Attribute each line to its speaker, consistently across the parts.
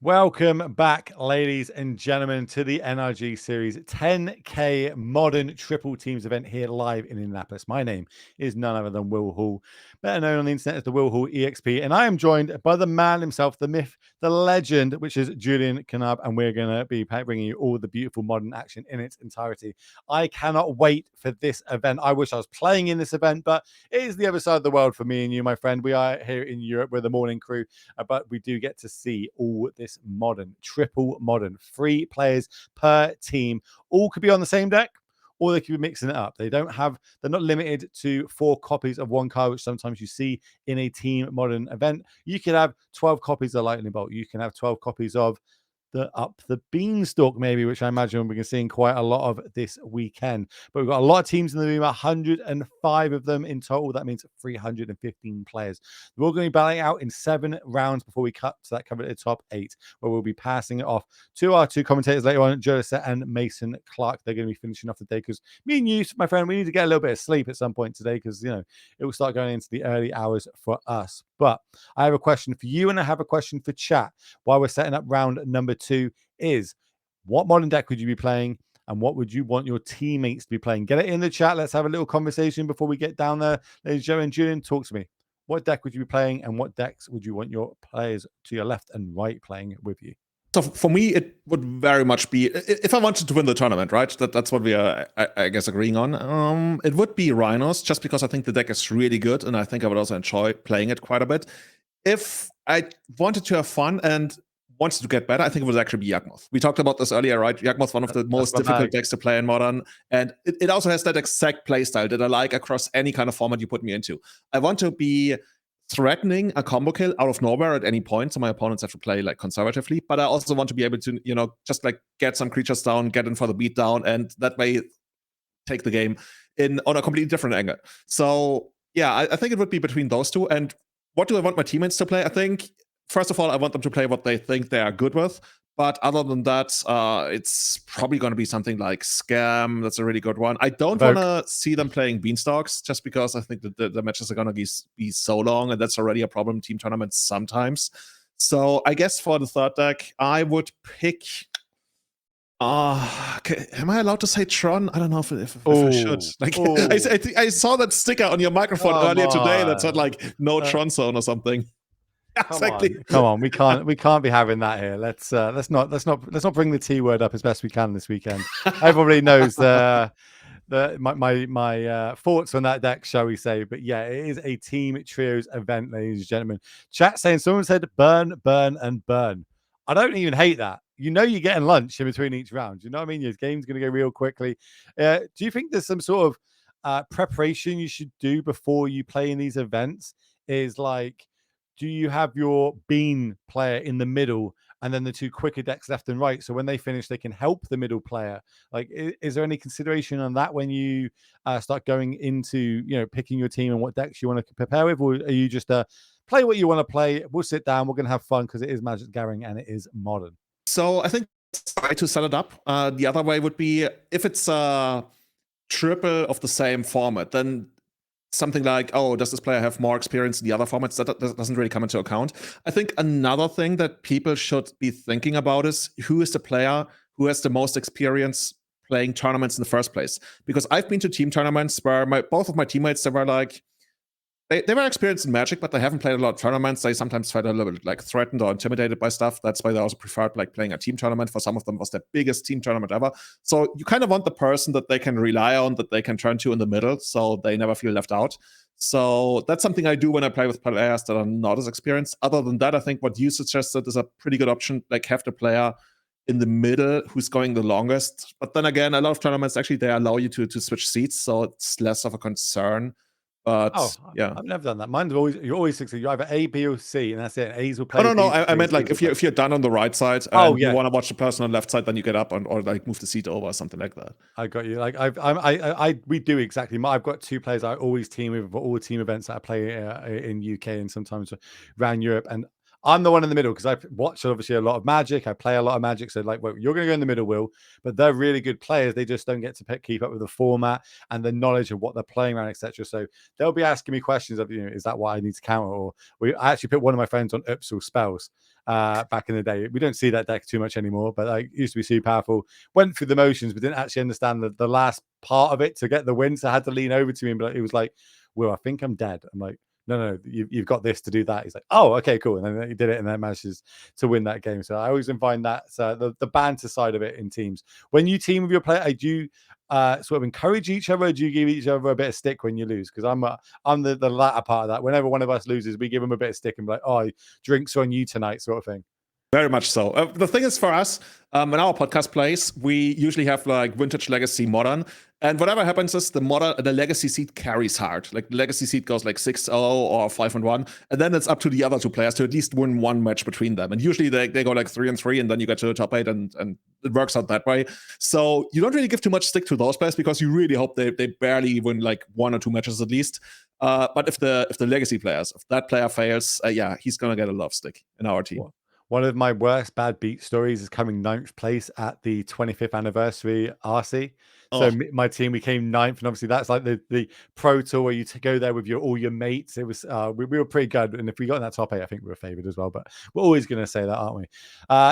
Speaker 1: Welcome back, ladies and gentlemen, to the NRG Series 10K Modern Triple Teams event here live in Indianapolis. My name is none other than Will Hall, better known on the internet as the Will Hall EXP, and I am joined by the man himself, the myth, the legend, which is Julian Knab, and we're going to be bringing you all the beautiful modern action in its entirety. I cannot wait for this event. I wish I was playing in this event, but it is the other side of the world for me and you, my friend. We are here in Europe. We're the morning crew, but we do get to see all this modern, triple modern, 3 players per team. All could be on the same deck, or they could be mixing it up. They're not limited to 4 copies of one card, which sometimes you see in a team modern event. You could have 12 copies of Lightning Bolt. You can have 12 copies of the Beanstalk, maybe, which I imagine we're going to see quite a lot of this weekend. But we've got a lot of teams in the room, 105 of them in total. That means 315 players. We're all going to be battling out in 7 rounds before we cut to that cover at the top 8, where we'll be passing it off to our 2 commentators later on, Joseph and Mason Clark. They're going to be finishing off the day because me and you, my friend, we need to get a little bit of sleep at some point today because, it will start going into the early hours for us. But I have a question for you and I have a question for chat while we're setting up round number 2 is, what modern deck would you be playing and what would you want your teammates to be playing? Get it in the chat. Let's have a little conversation before we get down there. Ladies and gentlemen, Julian, talk to me. What deck would you be playing and what decks would you want your players to your left and right playing with you?
Speaker 2: So for me, it would very much be, if I wanted to win the tournament, right? That's what we are, I guess, agreeing on. It would be Rhinos, just because I think the deck is really good, and I think I would also enjoy playing it quite a bit. If I wanted to have fun and wanted to get better, I think it would actually be Yawgmoth. We talked about this earlier, right? Yawgmoth, one of the most difficult decks to play in Modern, and it also has that exact playstyle that I like across any kind of format you put me into. I want to be threatening a combo kill out of nowhere at any point, so my opponents have to play like conservatively, but I also want to be able to, just like get some creatures down, get in for the beat down, and that way take the game on a completely different angle. So yeah, I think it would be between those two. And what do I want my teammates to play? I think, first of all, I want them to play what they think they are good with. But other than that, it's probably going to be something like Scam. That's a really good one. I don't want to see them playing Beanstalks just because I think that the matches are going to be so long, and that's already a problem in team tournaments sometimes. So I guess for the third deck, I would pick... okay, am I allowed to say Tron? I don't know if I should. Like, I saw that sticker on your microphone earlier today that said like no Tron zone or something.
Speaker 1: Come on, we can't be having that here. Let's not bring the T word up as best we can this weekend. Everybody knows my thoughts on that deck, shall we say? But yeah, it is a team trios event, ladies and gentlemen. Chat saying someone said burn, burn, and burn. I don't even hate that. You're getting lunch in between each round. You know what I mean? Your game's going to go real quickly. Do you think there's some sort of preparation you should do before you play in these events? Is like, do you have your bean player in the middle and then the 2 quicker decks left and right, so when they finish they can help the middle player? Like, is there any consideration on that when you start going into picking your team and what decks you want to prepare with, or are you just play what you want to play, we'll sit down, we're going to have fun because it is Magic the Gathering and it is Modern?
Speaker 2: So I think that's the way to set it up. The other way would be, if it's a triple of the same format, then something like, oh, does this player have more experience in the other formats? That doesn't really come into account. I think another thing that people should be thinking about is, who is the player who has the most experience playing tournaments in the first place? Because I've been to team tournaments where both of my teammates, they were like, they were experienced in Magic, but they haven't played a lot of tournaments. They sometimes felt a little bit like threatened or intimidated by stuff. That's why they also preferred like playing a team tournament. For some of them, it was their biggest team tournament ever. So you kind of want the person that they can rely on, that they can turn to in the middle, so they never feel left out. So that's something I do when I play with players that are not as experienced. Other than that, I think what you suggested is a pretty good option. Like, have the player in the middle who's going the longest. But then again, a lot of tournaments actually, they allow you to switch seats, so it's less of a concern. But yeah,
Speaker 1: I've never done that. Mine's you're always succeed. You either A, B, or C, and that's it. A's will play.
Speaker 2: Oh no, I meant like if you're done on the right side and you want to watch the person on the left side, then you get up or like move the seat over or something like that.
Speaker 1: I got you. Like we do exactly. I've got 2 players I always team with for all team events that I play in UK and sometimes around Europe, and I'm the one in the middle because I watch obviously a lot of Magic. I play a lot of Magic. So like, well, you're going to go in the middle, Will, but they're really good players. They just don't get to keep up with the format and the knowledge of what they're playing around, etc. So they'll be asking me questions of, is that what I need to counter? Or I actually put one of my friends on Upsal spells back in the day. We don't see that deck too much anymore, but it used to be super powerful. Went through the motions, but didn't actually understand the last part of it to get the win. So I had to lean over to him, but he was like, Will, I think I'm dead. I'm like, no, you've got this to do that. He's like, oh, okay, cool. And then he did it and then manages to win that game. So I always find that the banter side of it in teams. When you team with your player, do you sort of encourage each other? Or do you give each other a bit of stick when you lose? Because I'm the latter part of that. Whenever one of us loses, we give them a bit of stick and be like, oh, drinks on you tonight, sort of thing.
Speaker 2: Very much so. The thing is, for us, in our podcast plays, we usually have like Vintage, Legacy, Modern, and whatever happens is the Legacy seed carries hard. Like the Legacy seed goes like 6-0 or 5-1, and then it's up to the other two players to at least win one match between them. And usually they go like 3-3, and then you get to the top 8, and it works out that way. So you don't really give too much stick to those players because you really hope they barely win like 1 or 2 matches at least. But if the Legacy players, if that player fails, he's gonna get a lot of stick in our team.
Speaker 1: What? One of my worst bad beat stories is coming 9th place at the 25th anniversary RC. So my team, we came 9th, and obviously that's like the pro tour where you go there with all your mates. It was we were pretty good, and if we got in that top 8, I think we were favored as well. But we're always going to say that, aren't we?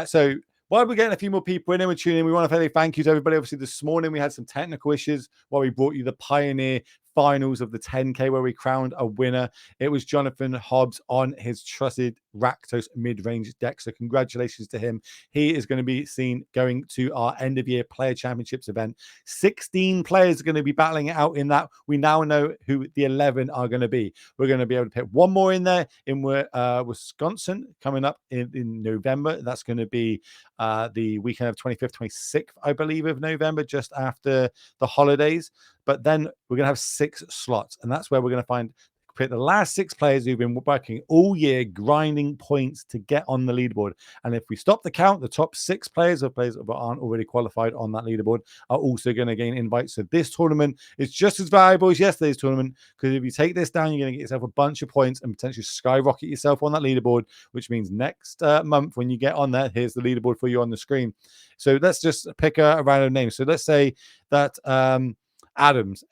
Speaker 1: So while we're getting a few more people in and we're tuning in, we want to say thank you to everybody. Obviously, this morning we had some technical issues while we brought you the Pioneer finals of the 10K where we crowned a winner. It was Jonathan Hobbs on his trusted Rakdos mid-range deck. So congratulations to him. He is going to be seen going to our end-of-year Player Championships event. 16 players are going to be battling it out in that. We now know who the 11 are going to be. We're going to be able to pick one more in there in Wisconsin coming up in November. That's going to be the weekend of 25th, 26th, I believe, of November, just after the holidays. But then we're going to have 6 slots, and that's where we're going to pick the last 6 players who've been working all year, grinding points to get on the leaderboard. And if we stop the count, the top 6 players or players that aren't already qualified on that leaderboard are also going to gain invites. So this tournament is just as valuable as yesterday's tournament, because if you take this down, you're going to get yourself a bunch of points and potentially skyrocket yourself on that leaderboard, which means next month when you get on there, here's the leaderboard for you on the screen. So let's just pick a random name. So let's say that Adams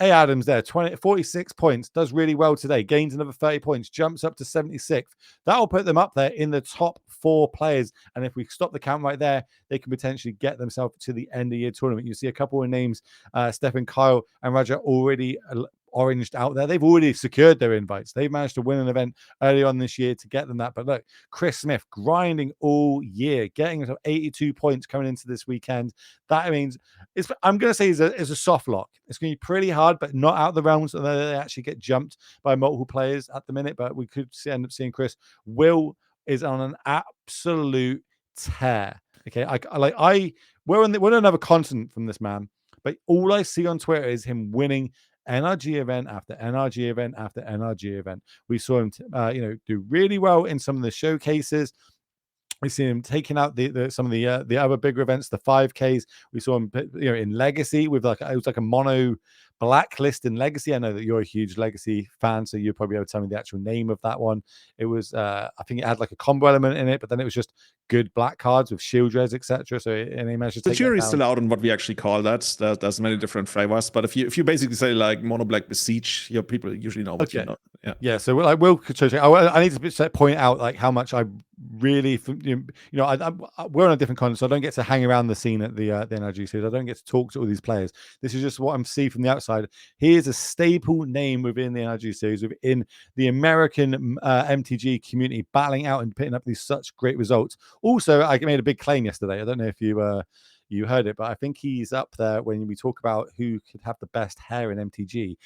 Speaker 1: there, 46 points, does really well today, gains another 30 points, jumps up to 76th. That'll put them up there in the top 4 players. And if we stop the count right there, they can potentially get themselves to the end of year tournament. You see a couple of names, Stefan, Kyle, and Raja already oranged out there. They've already secured their invites. They've managed to win an event early on this year to get them that. But look, Chris Smith grinding all year, getting 82 points coming into this weekend. That means I'm going to say is a soft lock. It's going to be pretty hard, but not out of the realms that they actually get jumped by multiple players at the minute. But we could end up seeing Chris. Will is on an absolute tear. Okay, we're on another continent from this man, but all I see on Twitter is him winning NRG event after NRG event after NRG event. We saw him, do really well in some of the showcases. We see him taking out some of the other bigger events, the 5Ks. We saw him, in Legacy with it was like a mono blacklist in Legacy. I know that you're a huge Legacy fan, so you'll probably be able to tell me the actual name of that one. It was, I think it had like a combo element in it, but then it was just good black cards with shield res, etc. So and he managed to
Speaker 2: the
Speaker 1: take
Speaker 2: jury's still out on what we actually call that. There's many different flavors, but if you basically say like mono black besiege, people usually know what you know.
Speaker 1: Yeah. So I will. I need to point out like how much I really, we're on a different continent, so I don't get to hang around the scene at the NRG series. I don't get to talk to all these players. This is just what I'm seeing from the outside. He is a staple name within the NRG series, within the American MTG community, battling out and putting up these such great results. Also, I made a big claim yesterday. I don't know if you heard it, but I think he's up there when we talk about who could have the best hair in MTG.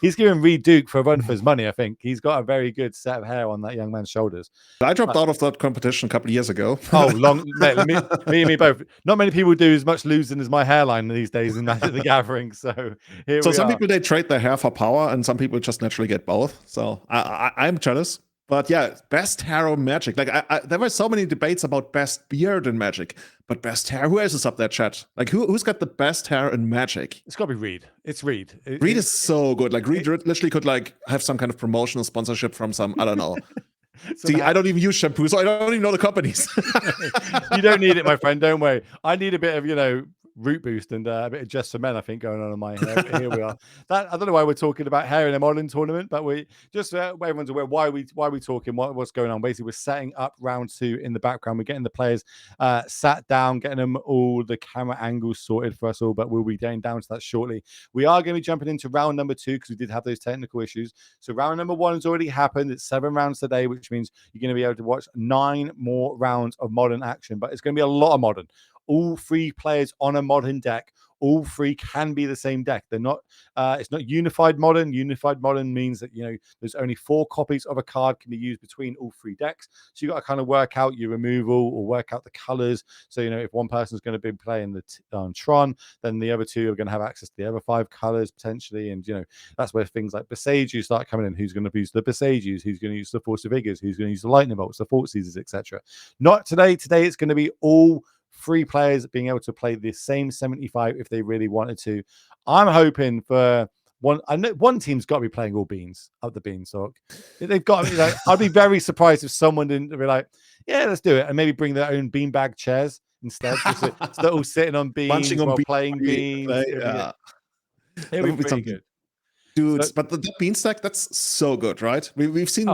Speaker 1: He's given Reed Duke for a run for his money. I think he's got a very good set of hair on that young man's shoulders.
Speaker 2: I dropped out of that competition a couple of years ago.
Speaker 1: Mate, me and me both. Not many people do as much losing as my hairline these days in Magic the Gathering. So
Speaker 2: some people, they trade their hair for power, and some people just naturally get both. So I'm jealous. But yeah, best hair in Magic. Like there were so many debates about best beard in Magic, but best hair. Who else is up there, chat? Like who's got the best hair in Magic?
Speaker 1: It's got to be Reed. It's Reed.
Speaker 2: Reed is so good. Like Reed literally could like have some kind of promotional sponsorship from some, I don't know. See, I don't even use shampoo, so I don't even know the companies.
Speaker 1: You don't need it, my friend. Don't worry. I need a bit of, root boost and a bit of Just for Men, I think, going on in my hair. But here we are. I don't know why we're talking about hair in a modern tournament, but we just where everyone's aware why we talking, what's going on. Basically, we're setting up round 2 in the background. We're getting the players sat down, getting them all the camera angles sorted for us all. But we'll be getting down to that shortly. We are going to be jumping into round number 2 because we did have those technical issues. So round number 1 has already happened. It's 7 rounds today, which means you're going to be able to watch 9 more rounds of modern action. But it's going to be a lot of modern. All 3 players on a modern deck. All 3 can be the same deck. They're not. It's not unified modern. Unified modern means that there's only 4 copies of a card can be used between all 3 decks. So you got to kind of work out your removal or work out the colors. So if one person's going to be playing the Tron, then the other 2 are going to have access to the other 5 colors potentially. And that's where things like Besage start coming in. Who's going to use the Besages? Who's going to use the Force of Vigors? Who's going to use the Lightning Bolts, the Thought Seizers, etc. Not today. Today it's going to be all 3 players being able to play the same 75 if they really wanted to. I'm hoping for one. I know one team's got to be playing all beans up the beanstalk. They've got to be I'd be very surprised if someone didn't be like, yeah, let's do it, and maybe bring their own beanbag chairs instead. So they're all sitting on beans while playing beans.
Speaker 2: Yeah.
Speaker 1: It'll be pretty good.
Speaker 2: Dudes, but the Beanstalk, that's so good, right? We've seen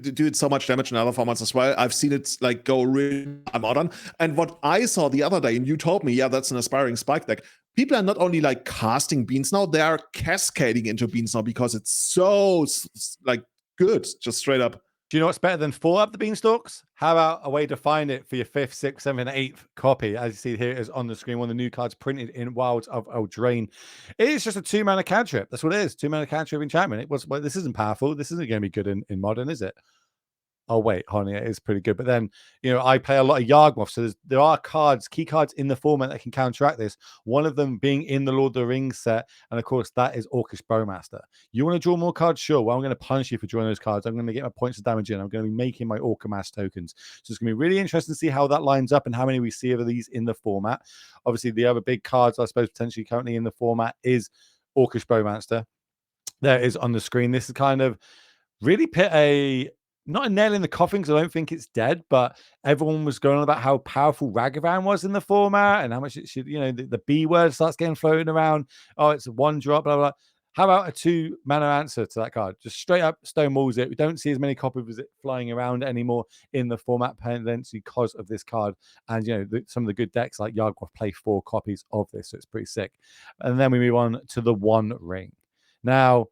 Speaker 2: do it so much damage in other formats as well. I've seen it go really modern. And what I saw the other day, and you told me, yeah, that's an aspiring spike deck. People are not only casting beans now, they are cascading into beans now because it's so good, just straight up.
Speaker 1: Do you know what's better than 4 up the beanstalks? How about a way to find it for your 5th, 6th, 7th, and 8th copy? As you see here, it is on the screen. One of the new cards printed in Wilds of Eldraine. It is just a 2-mana cantrip. That's what it is. 2-mana cantrip enchantment. This isn't powerful. This isn't going to be good in modern, is it? Oh wait, honey, it is pretty good. But then, I play a lot of Yawgmoth, so there are key cards in the format that can counteract this. One of them being in the Lord of the Rings set, and of course that is Orcish Bowmaster. You want to draw more cards? Sure. Well, I'm going to punish you for drawing those cards. I'm going to get my points of damage in. I'm going to be making my Orcamass tokens. So it's going to be really interesting to see how that lines up and how many we see of these in the format. Obviously, the other big cards I suppose potentially currently in the format is Orcish Bowmaster. There it is on the screen. This is kind of really put not a nail in the coffin because I don't think it's dead, but everyone was going on about how powerful Ragavan was in the format and how much it should, the B word starts getting floating around. Oh, it's a 1 drop, blah, blah, blah. How about a 2-mana answer to that card? Just straight up stonewalls it. We don't see as many copies of it flying around anymore in the format potentially because of this card. And, some of the good decks like Yawgmoth play 4 copies of this, so it's pretty sick. And then we move on to the One Ring. Now,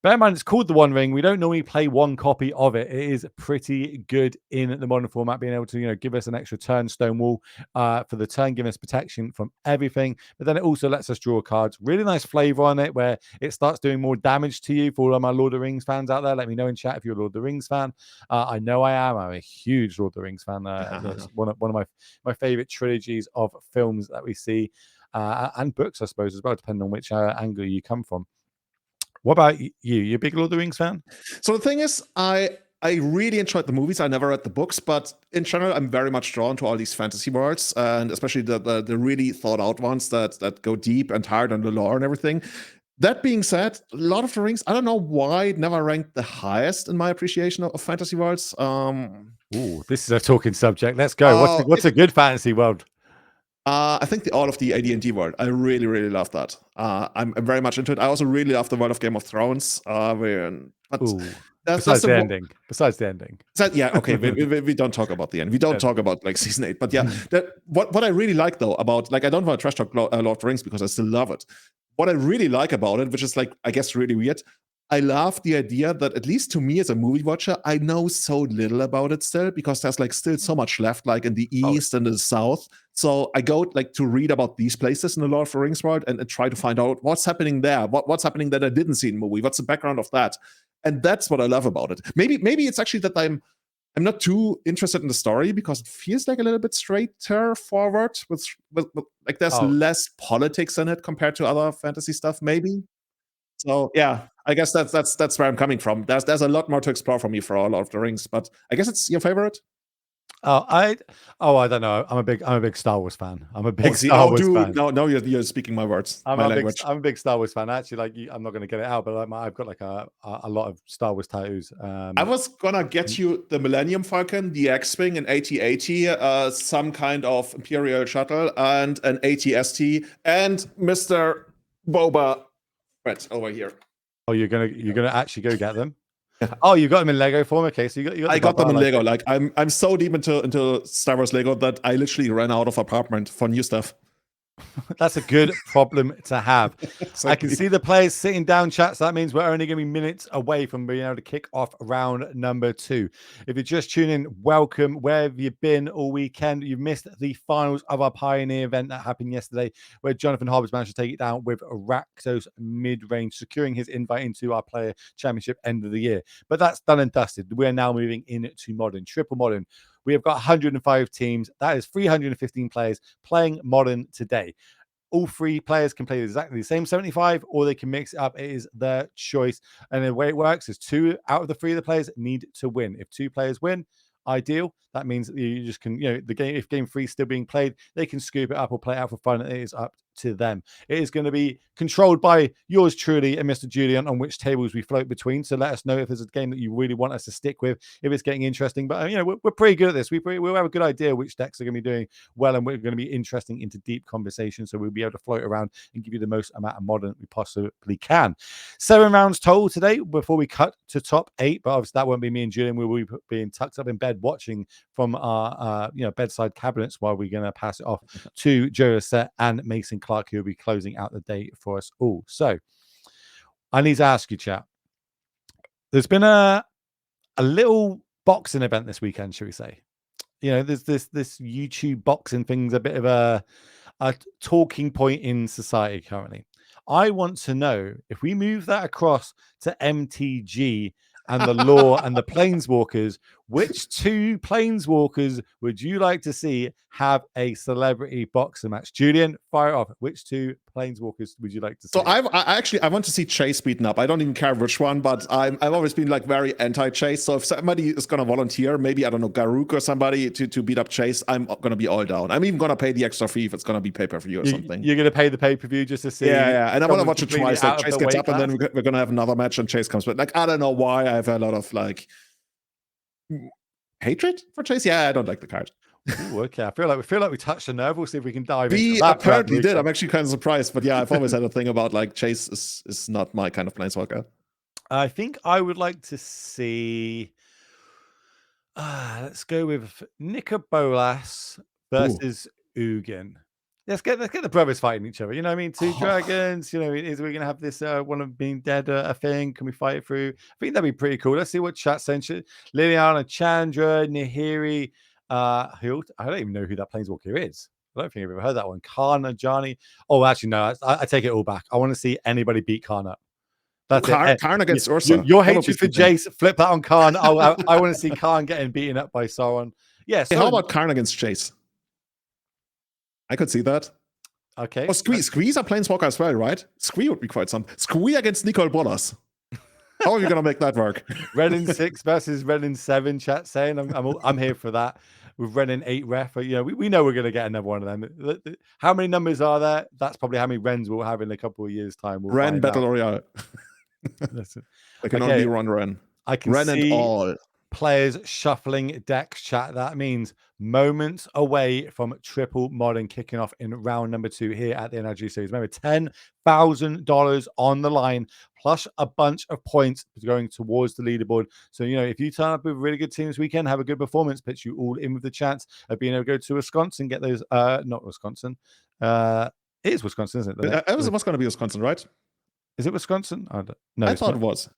Speaker 1: bear in mind, it's called the One Ring. We don't normally play 1 copy of it. It is pretty good in the modern format, being able to, give us an extra turn stonewall for the turn, giving us protection from everything. But then it also lets us draw cards. Really nice flavor on it, where it starts doing more damage to you. For all of my Lord of the Rings fans out there, let me know in chat if you're a Lord of the Rings fan. I know I am. I'm a huge Lord of the Rings fan. It's one of my favorite trilogies of films that we see, and books, I suppose, as well, depending on which angle you come from. What about you? You a big Lord of the Rings fan?
Speaker 2: So the thing is, I really enjoyed the movies. I never read the books, but in general, I'm very much drawn to all these fantasy worlds, and especially the really thought out ones that go deep and hard on the lore and everything. That being said, Lord of the Rings, I don't know why it never ranked the highest in my appreciation of fantasy worlds.
Speaker 1: Ooh, this is a talking subject. Let's go. What's a good fantasy world?
Speaker 2: I think all of the AD&D world. I really, really love that. I'm very much into it. I also really love the world of Game of Thrones.
Speaker 1: Besides the ending.
Speaker 2: Yeah, okay. we don't talk about the end. We don't talk about season 8. But yeah, what I really like though about I don't want to trash talk Lord of the Rings because I still love it. What I really like about it, which is I guess really weird, I love the idea that, at least to me as a movie watcher, I know so little about it still because there's still so much left in the east and the south. So I go to read about these places in the Lord of the Rings world and try to find out what's happening there, what's happening that I didn't see in the movie, what's the background of that. And that's what I love about it. Maybe it's actually that I'm not too interested in the story because it feels a little bit straighter forward with there's less politics in it compared to other fantasy stuff, maybe. So yeah, I guess that's where I'm coming from. There's a lot more to explore for me for Lord of the Rings, but I guess it's your favorite.
Speaker 1: I don't know. I'm a big Star Wars fan. I'm a big
Speaker 2: See,
Speaker 1: Star Wars fan.
Speaker 2: now you're speaking my words, my language.
Speaker 1: I'm a big Star Wars fan. Actually, like I'm not going to get it out, but like I've got like a lot of Star Wars tattoos.
Speaker 2: I was gonna get you the Millennium Falcon, the X-Wing, an AT-AT, some kind of Imperial shuttle, and an AT-ST, and Mr. Boba Fett over here.
Speaker 1: Oh, you're gonna actually go get them? Oh, you got them in Lego form. Okay, so you got.
Speaker 2: I got them in Lego. Like I'm so deep into Star Wars Lego that I literally ran out of apartment for new stuff.
Speaker 1: That's a good problem to have.
Speaker 2: Exactly.
Speaker 1: I can see the players sitting down, chat. So that means we're only going to be minutes away from being able to kick off round number 2. If you're just tuning in, welcome. Where have you been all weekend? You've missed the finals of our Pioneer event that happened yesterday, where Jonathan Hobbs managed to take it down with Rakdos mid-range, securing his invite into our player championship end of the year. But that's done and dusted. We're now moving into modern, triple modern. We have got 105 teams. That is 315 players playing modern today. All 3 players can play exactly the same 75, or they can mix it up. It is their choice. And the way it works is 2 out of the 3 of the players need to win. If 2 players win, ideal. That means that you just can, the game, if game 3 is still being played, they can scoop it up or play it out for fun. It is up to them. It is going to be controlled by yours truly and Mr. Julian on which tables we float between. So let us know if there's a game that you really want us to stick with, if it's getting interesting. But we're pretty good at this. We'll have a good idea which decks are going to be doing well, and we're going to be interesting into deep conversation. So we'll be able to float around and give you the most amount of modern we possibly can. 7 rounds total today before we cut to top 8. But obviously that won't be me and Julian. We will be being tucked up in bed watching from our bedside cabinets while we're going to pass it off to Joe Izzet and Mason Clark, who will be closing out the day for us all. So I need to ask you, chat. There's been a little boxing event this weekend, should we say? There's this YouTube boxing thing's a bit of a talking point in society currently. I want to know if we move that across to MTG and the law and the planeswalkers, which 2 planeswalkers would you like to see have a celebrity boxing match? Julian, fire off. Which 2 planeswalkers would you like to see?
Speaker 2: So I want to see Chase beaten up. I don't even care which one, but I've always been like very anti-Chase. So if somebody is gonna volunteer, maybe I don't know, Garuk or somebody to beat up Chase, I'm gonna be all down. I'm even gonna pay the extra fee if it's gonna be pay-per-view or something.
Speaker 1: You're gonna pay the pay-per-view just to see.
Speaker 2: Yeah. And I want to watch it twice. Like Chase gets up,
Speaker 1: class.
Speaker 2: and then we're gonna have another match, and Chase comes. But like I don't know why I have a lot of like hatred for Chase. Yeah, I don't like the card.
Speaker 1: Ooh, okay, I feel like we touched a nerve. We'll see if we can dive into
Speaker 2: We
Speaker 1: that.
Speaker 2: apparently did. I'm actually kind of surprised, but yeah, I've always had a thing about like Chase is not my kind of planeswalker.
Speaker 1: I think I would like to see. Let's go with Nicobolas versus Ugin. Let's get the brothers fighting each other. You know what I mean? 2 dragons. Is we gonna have this one of being dead a thing? Can we fight it through? I think that'd be pretty cool. Let's see what chat sent you. Liliana, Chandra, Nihiri. I don't even know who that planeswalker is. I don't think I've ever heard that one. Karna, Johnny. Oh, actually, no. I take it all back. I want to see anybody beat Karna. That's it.
Speaker 2: Karn against Ursa.
Speaker 1: Your hatred for Jace, flip that on Karn. I want to see Karn getting beaten up by Sauron. Yes.
Speaker 2: Yeah, how about Karn against Chase? I could see that.
Speaker 1: Okay.
Speaker 2: Oh, Squeeze a planeswalker as well, right? Squee would be quite something. Squee against Nicole Bolas. How are you gonna make that work?
Speaker 1: Renin 6 versus Renin 7. Chat saying I'm here for that. With Renin 8 ref, we know we're gonna get another one of them. How many numbers are there? That's probably how many Rens we'll have in a couple of years' time.
Speaker 2: Ren Battle Royale. I can only run Ren.
Speaker 1: I can
Speaker 2: Ren
Speaker 1: see
Speaker 2: and all
Speaker 1: players shuffling decks, chat. That means moments away from triple modern kicking off in round number 2 here at the NRG Series. Remember, $10,000 on the line, plus a bunch of points going towards the leaderboard. So, if you turn up with a really good team this weekend, have a good performance, pitch you all in with the chance of being able to go to Wisconsin, get those, not Wisconsin. It is Wisconsin, isn't it?
Speaker 2: It was going to be Wisconsin, right?
Speaker 1: Is it Wisconsin?
Speaker 2: No, I thought it was.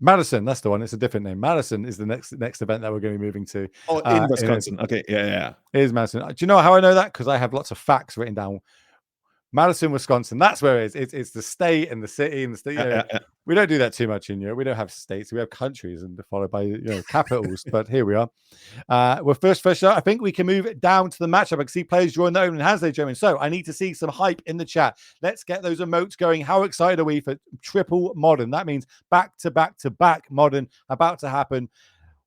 Speaker 1: Madison, that's the one. It's a different name. Madison is the next event that we're going to be moving to.
Speaker 2: Oh, in Wisconsin. Okay, yeah.
Speaker 1: It is Madison. Do you know how I know that? Because I have lots of facts written down. Madison, Wisconsin. That's where it is. It's the state and the city and the state.
Speaker 2: Yeah.
Speaker 1: We don't do that too much in Europe. We don't have states. We have countries and followed by capitals. But here we are. We're first up. I think we can move it down to the matchup. I can see players drawing their own hands, ladies and gentlemen. So I need to see some hype in the chat. Let's get those emotes going. How excited are we for triple modern? That means back to back to back modern about to happen.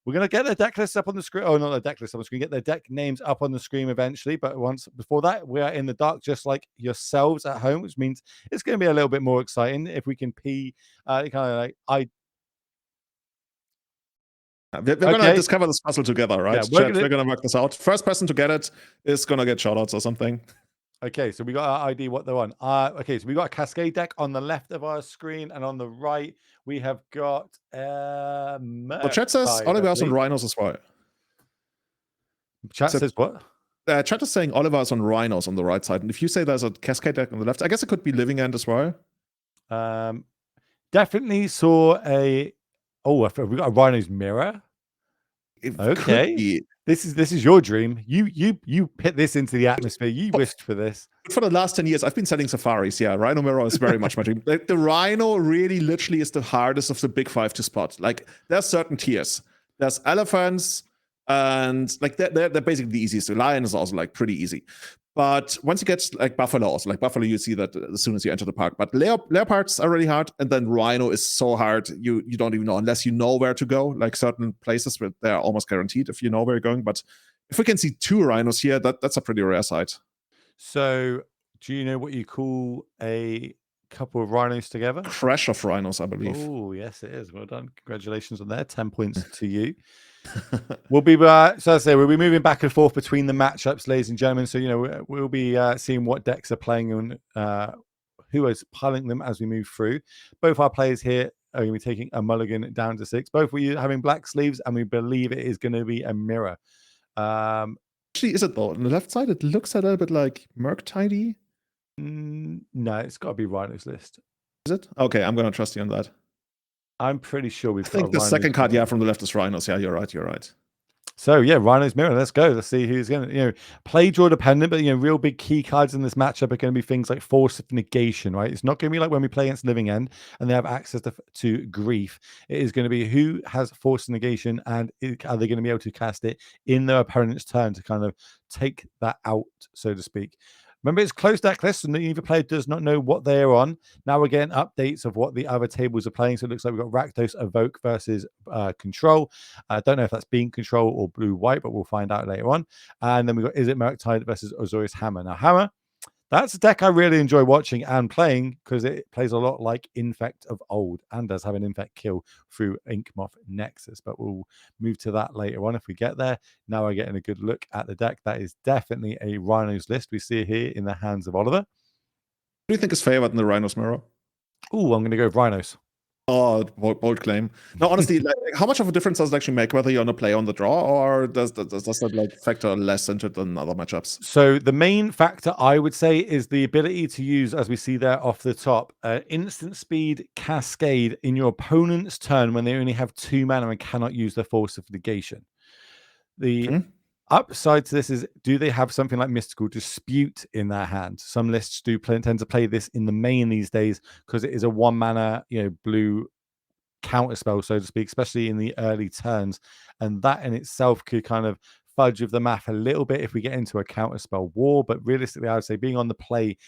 Speaker 1: We're going to get their deck lists up on the screen. Oh, not the deck list on the screen. Get their deck names up on the screen eventually. But before that, we are in the dark, just like yourselves at home, which means it's going to be a little bit more exciting if we can kind of like
Speaker 2: We're gonna discover this puzzle together, right?
Speaker 1: Yeah, we're
Speaker 2: gonna work this out. First person to get it is gonna get shoutouts or something.
Speaker 1: Okay, so we got our ID, what they're on. Okay, so we got a Cascade deck on the left of our screen, and on the right we have got
Speaker 2: Well, chat says Oliver's on Rhinos as well.
Speaker 1: Chat says what?
Speaker 2: Chat is saying Oliver's on Rhinos on the right side, and if you say there's a Cascade deck on the left, I guess it could be Living End as well.
Speaker 1: Definitely saw a. Oh, we got a Rhino's mirror. Okay, this is your dream. You put this into the atmosphere. You wished for this.
Speaker 2: For the last 10 years, I've been selling safaris. Yeah, Rhino mirror is very much my dream. Like, the Rhino really literally is the hardest of the big five to spot. Like, there's certain tiers. There's elephants, and like they're basically the easiest. The lion is also like pretty easy. But once you get like buffalo, also like buffalo, you see that as soon as you enter the park. But leopards are really hard, and then rhino is so hard you don't even know unless you know where to go. Like certain places where they're almost guaranteed if you know where you're going. But if we can see 2 rhinos here, that's a pretty rare sight.
Speaker 1: So, do you know what you call a couple of rhinos together?
Speaker 2: Crash of rhinos, I believe.
Speaker 1: Oh, yes, it is. Well done. Congratulations on that. 10 points to you. We'll be so I say we'll be moving back and forth between the matchups, ladies and gentlemen. So we'll be seeing what decks are playing and who is piling them as we move through. Both our players here are going to be taking a mulligan down to 6. Both of you having black sleeves, and we believe it is going to be a mirror.
Speaker 2: Actually, is it though? On the left side, it looks a little bit like Murktide.
Speaker 1: No, it's got to be Rhino's list.
Speaker 2: Is it? Okay, I'm going to trust you on that.
Speaker 1: I'm pretty sure we've.
Speaker 2: I think the second card, from the left is Rhinos. Yeah, you're right.
Speaker 1: So yeah, Rhino's mirror. Let's go. Let's see who's going to, play draw dependent, but real big key cards in this matchup are going to be things like Force of Negation, right? It's not going to be like when we play against Living End and they have access to Grief. It is going to be who has Force of Negation, and are they going to be able to cast it in their opponent's turn to kind of take that out, so to speak. Remember, it's closed deck list, and either player does not know what they are on. Now we're getting updates of what the other tables are playing. So it looks like we've got Rakdos Evoke versus Control. I don't know if that's Bean Control or Blue-White, but we'll find out later on. And then we've got Izzet Murktide versus Azorius Hammer. Now, Hammer, that's a deck I really enjoy watching and playing because it plays a lot like Infect of old and does have an Infect kill through Inkmoth Nexus. But we'll move to that later on if we get there. Now we're getting a good look at the deck. That is definitely a Rhinos list. We see it here in the hands of Oliver.
Speaker 2: What do you think is favored in the Rhinos mirror?
Speaker 1: Oh, I'm going to go with Rhinos.
Speaker 2: Oh, bold claim. No, honestly, like, how much of a difference does it actually make whether you're on a play on the draw, or does that like factor less into it than other matchups?
Speaker 1: So the main factor I would say is the ability to use, as we see there off the top, instant speed Cascade in your opponent's turn when they only have 2 mana and cannot use the Force of Negation. The upside to this is, do they have something like Mystical Dispute in their hand? Some lists do tend to play this in the main these days because it is a 1 mana, blue counterspell, so to speak, especially in the early turns. And that in itself could kind of fudge of the math a little bit if we get into a counterspell war. But realistically, I would say being on the play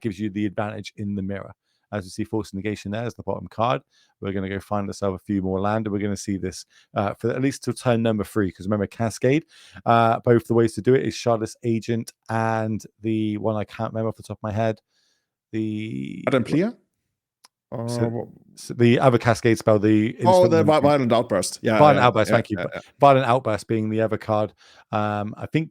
Speaker 1: gives you the advantage in the mirror. As we see, Force Negation there is the bottom card. We're going to go find ourselves a few more land, and we're going to see this for at least till turn number 3. Because remember, Cascade, both the ways to do it is Shardless Agent and the one I can't remember off the top of my head. The
Speaker 2: Clear?
Speaker 1: So the other Cascade spell, the
Speaker 2: Violent Outburst. Yeah,
Speaker 1: Violent Outburst. Thank you. Violent Outburst being the other card. I think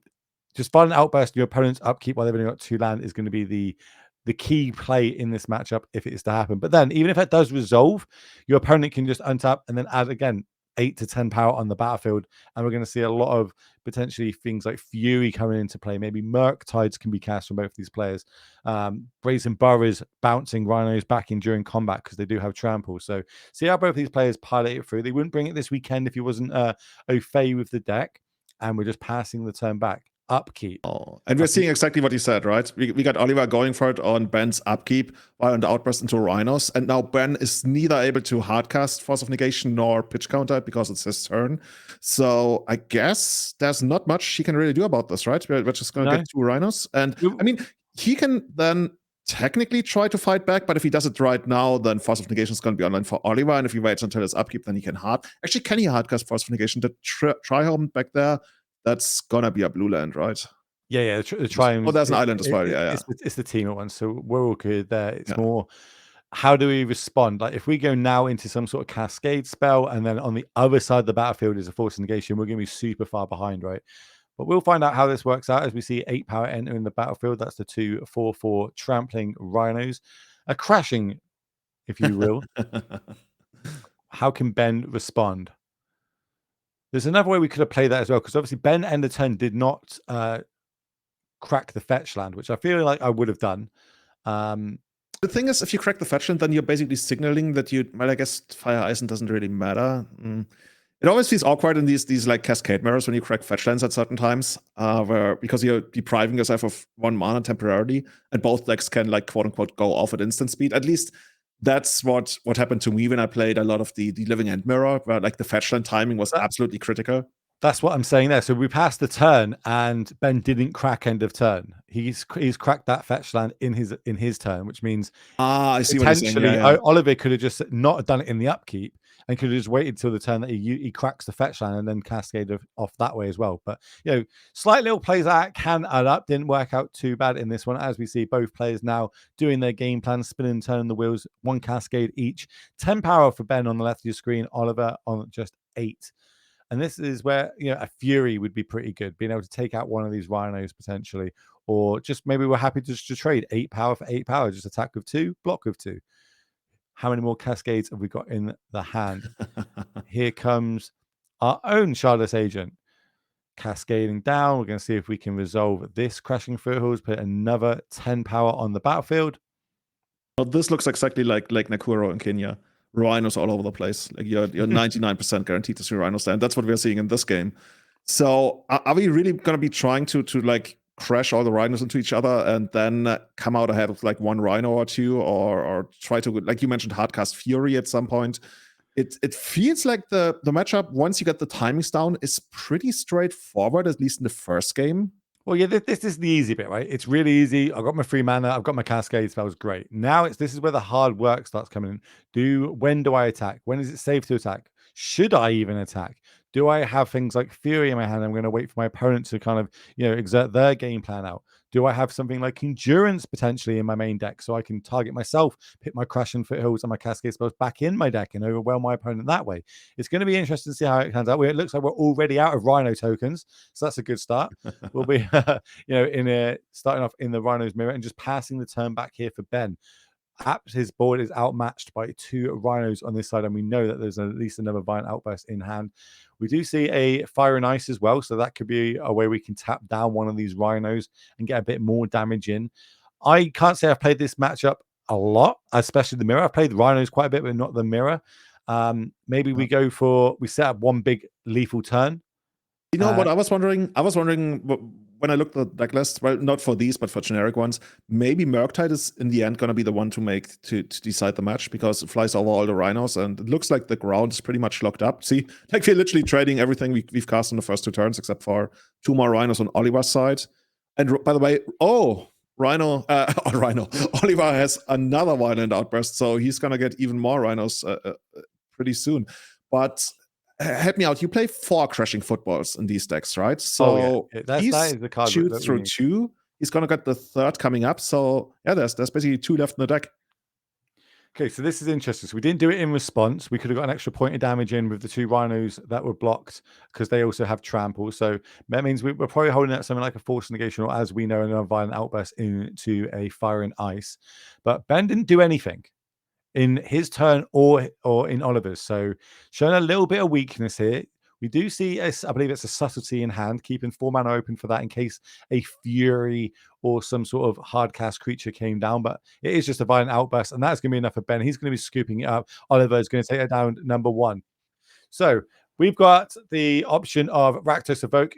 Speaker 1: just Violent Outburst, your opponent's upkeep while they've only got 2 land, is going to be the key play in this matchup if it is to happen. But then, even if it does resolve, your opponent can just untap and then add again 8 to 10 power on the battlefield, and we're going to see a lot of potentially things like Fury coming into play. Maybe Murktides can be cast from both of these players. Brazen Burrows bouncing Rhinos back in during combat because they do have trample. So see how both of these players pilot it through. They wouldn't bring it this weekend if he wasn't au fait with the deck, and we're just passing the turn back. Upkeep.
Speaker 2: And we're seeing exactly what you said, right? We got Oliver going for it on Ben's upkeep while on the outburst into Rhinos, and now Ben is neither able to hardcast Force of Negation nor pitch counter because it's his turn. So I guess there's not much he can really do about this, right? We're just going to get 2 Rhinos, and I mean, he can then technically try to fight back, but if he does it right now, then Force of Negation is going to be online for Oliver, and if he waits until his upkeep, then he can hard. Actually, can he hardcast Force of Negation? The Tri-Home back there, that's going to be a blue land, right?
Speaker 1: Yeah, the Triumphs.
Speaker 2: Oh, there's an island as well, yeah.
Speaker 1: It's the team at once, so we're all good there. It's more, how do we respond? Like, if we go now into some sort of Cascade spell, and then on the other side of the battlefield is a Force of Negation, we're going to be super far behind, right? But we'll find out how this works out as we see 8 power entering the battlefield. That's the 2/4/4 trampling Rhinos, a crashing, if you will. How can Ben respond? There's another way we could have played that as well, because obviously Ben end of turn did not crack the fetch land, which I feel like I would have done.
Speaker 2: The thing is, if you crack the fetch land, then you're basically signaling that well, I guess Fire Ison doesn't really matter. It always feels awkward in these like Cascade mirrors when you crack fetch lands at certain times, because you're depriving yourself of 1 mana temporarily, and both decks can like quote unquote go off at instant speed. At least that's what happened to me when I played a lot of the Living End mirror, where like the fetch land timing was absolutely critical.
Speaker 1: That's what I'm saying there. So we passed the turn, and Ben didn't crack end of turn. He's cracked that fetch land in his turn, which means
Speaker 2: I see what you're saying.
Speaker 1: Oliver could have just not done it in the upkeep, and could have just waited till the turn that he cracks the fetch land and then cascade off that way as well. But slight little plays that can add up. Didn't work out too bad in this one, as we see both players now doing their game plan, spinning and turning the wheels. 1 cascade each. 10 power for Ben on the left of your screen. Oliver on just 8. And this is where, a Fury would be pretty good, being able to take out one of these Rhinos potentially, or just maybe we're happy to trade 8 power for 8 power, just attack with 2, block with 2. How many more Cascades have we got in the hand? Here comes our own Shardless Agent. Cascading down. We're going to see if we can resolve this Crashing Foothills, put another 10 power on the battlefield.
Speaker 2: Well, this looks exactly like Nakuro in Kenya. Rhinos all over the place. Like you're 99% guaranteed to see Rhinos there, and that's what we're seeing in this game. So are we really going to be trying to like crash all the Rhinos into each other and then come out ahead of like 1 Rhino or 2, or try to, like you mentioned, hardcast Fury at some point? It feels like the matchup, once you get the timings down, is pretty straightforward, at least in the first game.
Speaker 1: Well, yeah, this is the easy bit, right? It's really easy. I've got my 3 mana. I've got my Cascade spells. Great. Now this is where the hard work starts coming in. When do I attack? When is it safe to attack? Should I even attack? Do I have things like Fury in my hand? I'm going to wait for my opponent to kind of, exert their game plan out. Do I have something like Endurance potentially in my main deck so I can target myself, pick my Crashing Foothills and my Cascade spells back in my deck and overwhelm my opponent that way? It's going to be interesting to see how it turns out. It looks like we're already out of Rhino tokens, so that's a good start. We'll be, starting off in the Rhino's mirror and just passing the turn back here for Ben. Perhaps his board is outmatched by 2 Rhinos on this side, and we know that there's at least another Violent Outburst in hand. We do see a Fire and Ice as well, so that could be a way we can tap down one of these Rhinos and get a bit more damage in. I can't say I've played this matchup a lot, especially the mirror. I've played the Rhinos quite a bit, but not the mirror. Maybe we set up 1 big lethal turn.
Speaker 2: You know what I was wondering? I was wondering when I looked at the deck list, well, not for these, but for generic ones, maybe Murktide is in the end going to be the one to decide the match, because it flies over all the Rhinos, and it looks like the ground is pretty much locked up. See, like we're literally trading everything we've cast in the first 2 turns, except for 2 more Rhinos on Oliver's side. And by the way, Oliver has another Violent Outburst, so he's going to get even more Rhinos pretty soon. But help me out. You play 4 Crashing Footballs in these decks, right? So
Speaker 1: that is the card.
Speaker 2: Shoot through 2. He's gonna get the 3rd coming up. So yeah, there's basically 2 left in the deck.
Speaker 1: Okay, so this is interesting. So we didn't do it in response. We could have got an extra point of damage in with the 2 Rhinos that were blocked, because they also have trample. So that means we're probably holding out something like a Force Negation, or, as we know, another Violent Outburst into a Fire and Ice. But Ben didn't do anything in his turn or in Oliver's, so showing a little bit of weakness here. We do see, I believe it's a Subtlety in hand, keeping 4 mana open for that in case a Fury or some sort of hard cast creature came down, but it is just a Violent Outburst, and that's going to be enough for Ben. He's going to be scooping it up. Oliver is going to take it down number 1. So we've got the option of Rakdos Evoke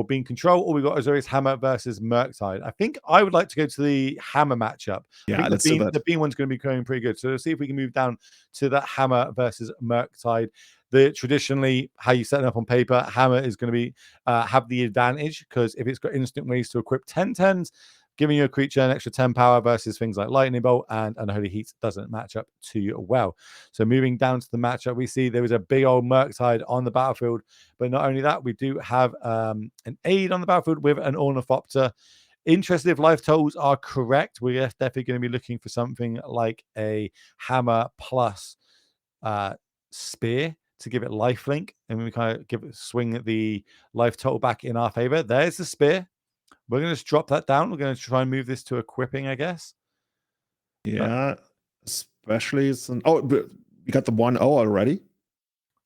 Speaker 1: being control, or we've got Azorius Hammer versus Murktide. I think I would like to go to the Hammer matchup.
Speaker 2: Yeah, let's do that.
Speaker 1: The Bean one's going to be going pretty good. So let's see if we can move down to that Hammer versus Murktide. Traditionally, how you set it up on paper, Hammer is going to be have the advantage, because if it's got instant ways to equip 10/10s, giving your creature an extra 10 power versus things like Lightning Bolt and Unholy Heat doesn't match up too well. So moving down to the matchup, we see there was a big old Murktide on the battlefield. But not only that, we do have an aid on the battlefield with an Ornithopter. Interested if life totals are correct, we're definitely going to be looking for something like a hammer plus spear to give it lifelink, and we kind of swing the life total back in our favor. There's the spear. We're going to just drop that down. We're going to try and move this to equipping, I guess.
Speaker 2: Yeah, especially you got the 1-0 already.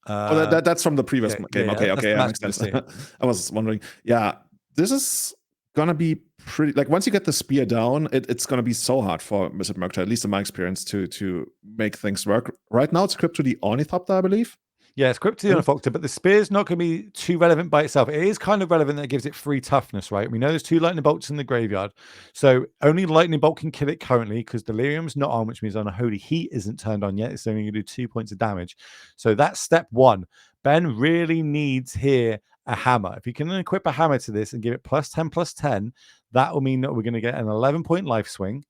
Speaker 2: That's from the previous game. Okay, that makes sense. I was wondering. Yeah, this is gonna be pretty. Like once you get the spear down, it's gonna be so hard for Mr. Murktide, at least in my experience, to make things work. Right now, it's equipped to the Ornithopter, I believe.
Speaker 1: Yeah, it's equipped to the Ornithopter, but the spear's not going to be too relevant by itself. It is kind of relevant that it gives it 3 toughness, right? We know there's 2 lightning bolts in the graveyard, so only lightning bolt can kill it currently because Delirium's not on, which means Unholy Heat isn't turned on yet. It's only going to do 2 points of damage. So that's step 1. Ben really needs here a hammer. If you can equip a hammer to this and give it +10/+10, that will mean that we're going to get an 11-point life swing.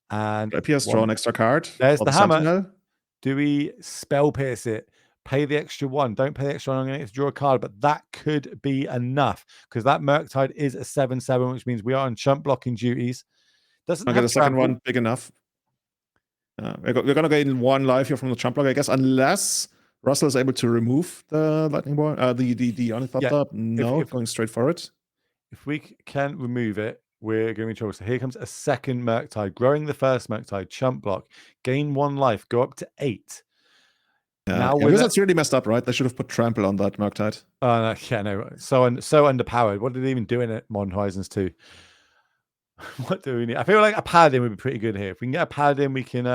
Speaker 1: And
Speaker 2: appears draw an extra card.
Speaker 1: There's the hammer.
Speaker 2: Sentinel.
Speaker 1: Do we spell pierce it? Pay the extra 1. Don't pay the extra 1. I'm going to draw a card, but that could be enough because that Murktide is a 7/7, which means we are on chump blocking duties. Doesn't
Speaker 2: get a second one big enough. We're going to gain 1 life here from the chump block, I guess, unless Russell is able to remove the lightning ball, the Ornithopter. Yeah, going straight for it.
Speaker 1: If we can remove it, we're going to be in trouble. So here comes a second Murktide, growing the first Murktide, chump block, gain 1 life, go up to 8.
Speaker 2: Yeah, Wizards really messed up, right? They should have put trample on that Murktide.
Speaker 1: Oh, no. So underpowered. What did they even do in it, Modern Horizons 2? What do we need? I feel like a paladin would be pretty good here. If we can get a paladin, we can.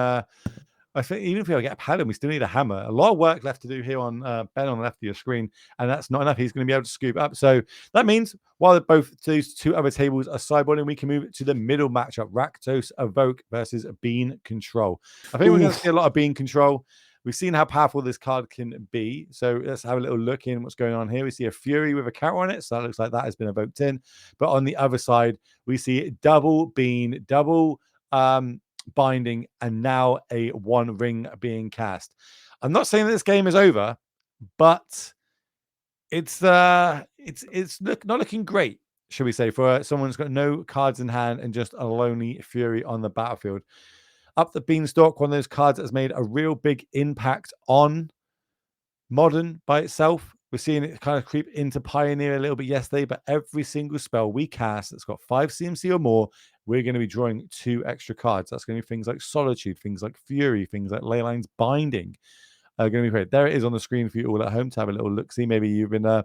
Speaker 1: I think even if we get a paladin, we still need a hammer. A lot of work left to do here on Ben on the left of your screen, and that's not enough. He's going to be able to scoop up. So that means while both those 2 other tables are sideboarding, we can move to the middle matchup: Rakdos Evoke versus Bean Control. I think we're going to see a lot of Bean Control. We've seen how powerful this card can be. So let's have a little look in what's going on here. We see a Fury with a counter on it. So that looks like that has been evoked in. But on the other side, we see double Bean, double binding, and now a 1 ring being cast. I'm not saying that this game is over, but it's not looking great, should we say, for someone who's got no cards in hand and just a lonely Fury on the battlefield. Up the Beanstalk, one of those cards that has made a real big impact on Modern by itself. We're seeing it kind of creep into Pioneer a little bit yesterday, but every single spell we cast that's got 5 CMC or more, we're going to be drawing 2 extra cards. That's going to be things like Solitude, things like Fury, things like Leyline's Binding are going to be great. There it is on the screen for you all at home to have a little look-see. Maybe you've been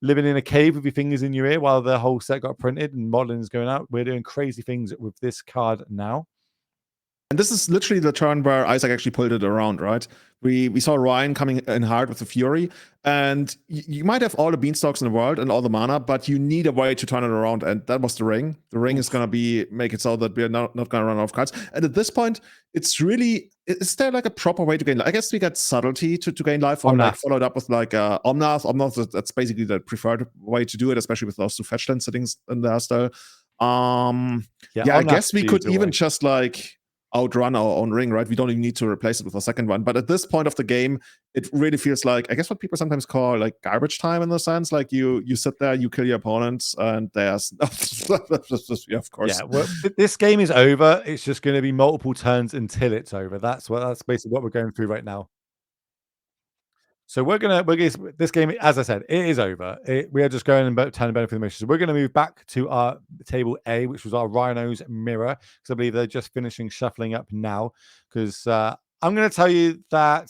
Speaker 1: living in a cave with your fingers in your ear while the whole set got printed and Modern is going out. We're doing crazy things with this card now.
Speaker 2: And this is literally the turn where Isaac actually pulled it around, right? We saw Ryan coming in hard with the Fury, and you might have all the Beanstalks in the world and all the mana, but you need a way to turn it around, and that was the ring. The ring is going to make it so that we're not going to run out of cards. And at this point, it's really, is there like a proper way to gain life? I guess we got Subtlety to gain life, or like followed up with like Omnath. Omnath, that's basically the preferred way to do it, especially with those 2 fetchlands sitting in there still. I guess we could even just like outrun our own ring, right? We don't even need to replace it with a second one. But at this point of the game, it really feels like, I guess, what people sometimes call like garbage time in the sense. Like you sit there, you kill your opponents, and there's yeah, of course.
Speaker 1: Yeah, well, this game is over. It's just going to be multiple turns until it's over. That's basically what we're going through right now. So this game, as I said, it is over. We are just going and turning benefit of the mission. So we're going to move back to our table A, which was our Rhinos mirror, because I believe they're just finishing shuffling up now. Because I'm going to tell you that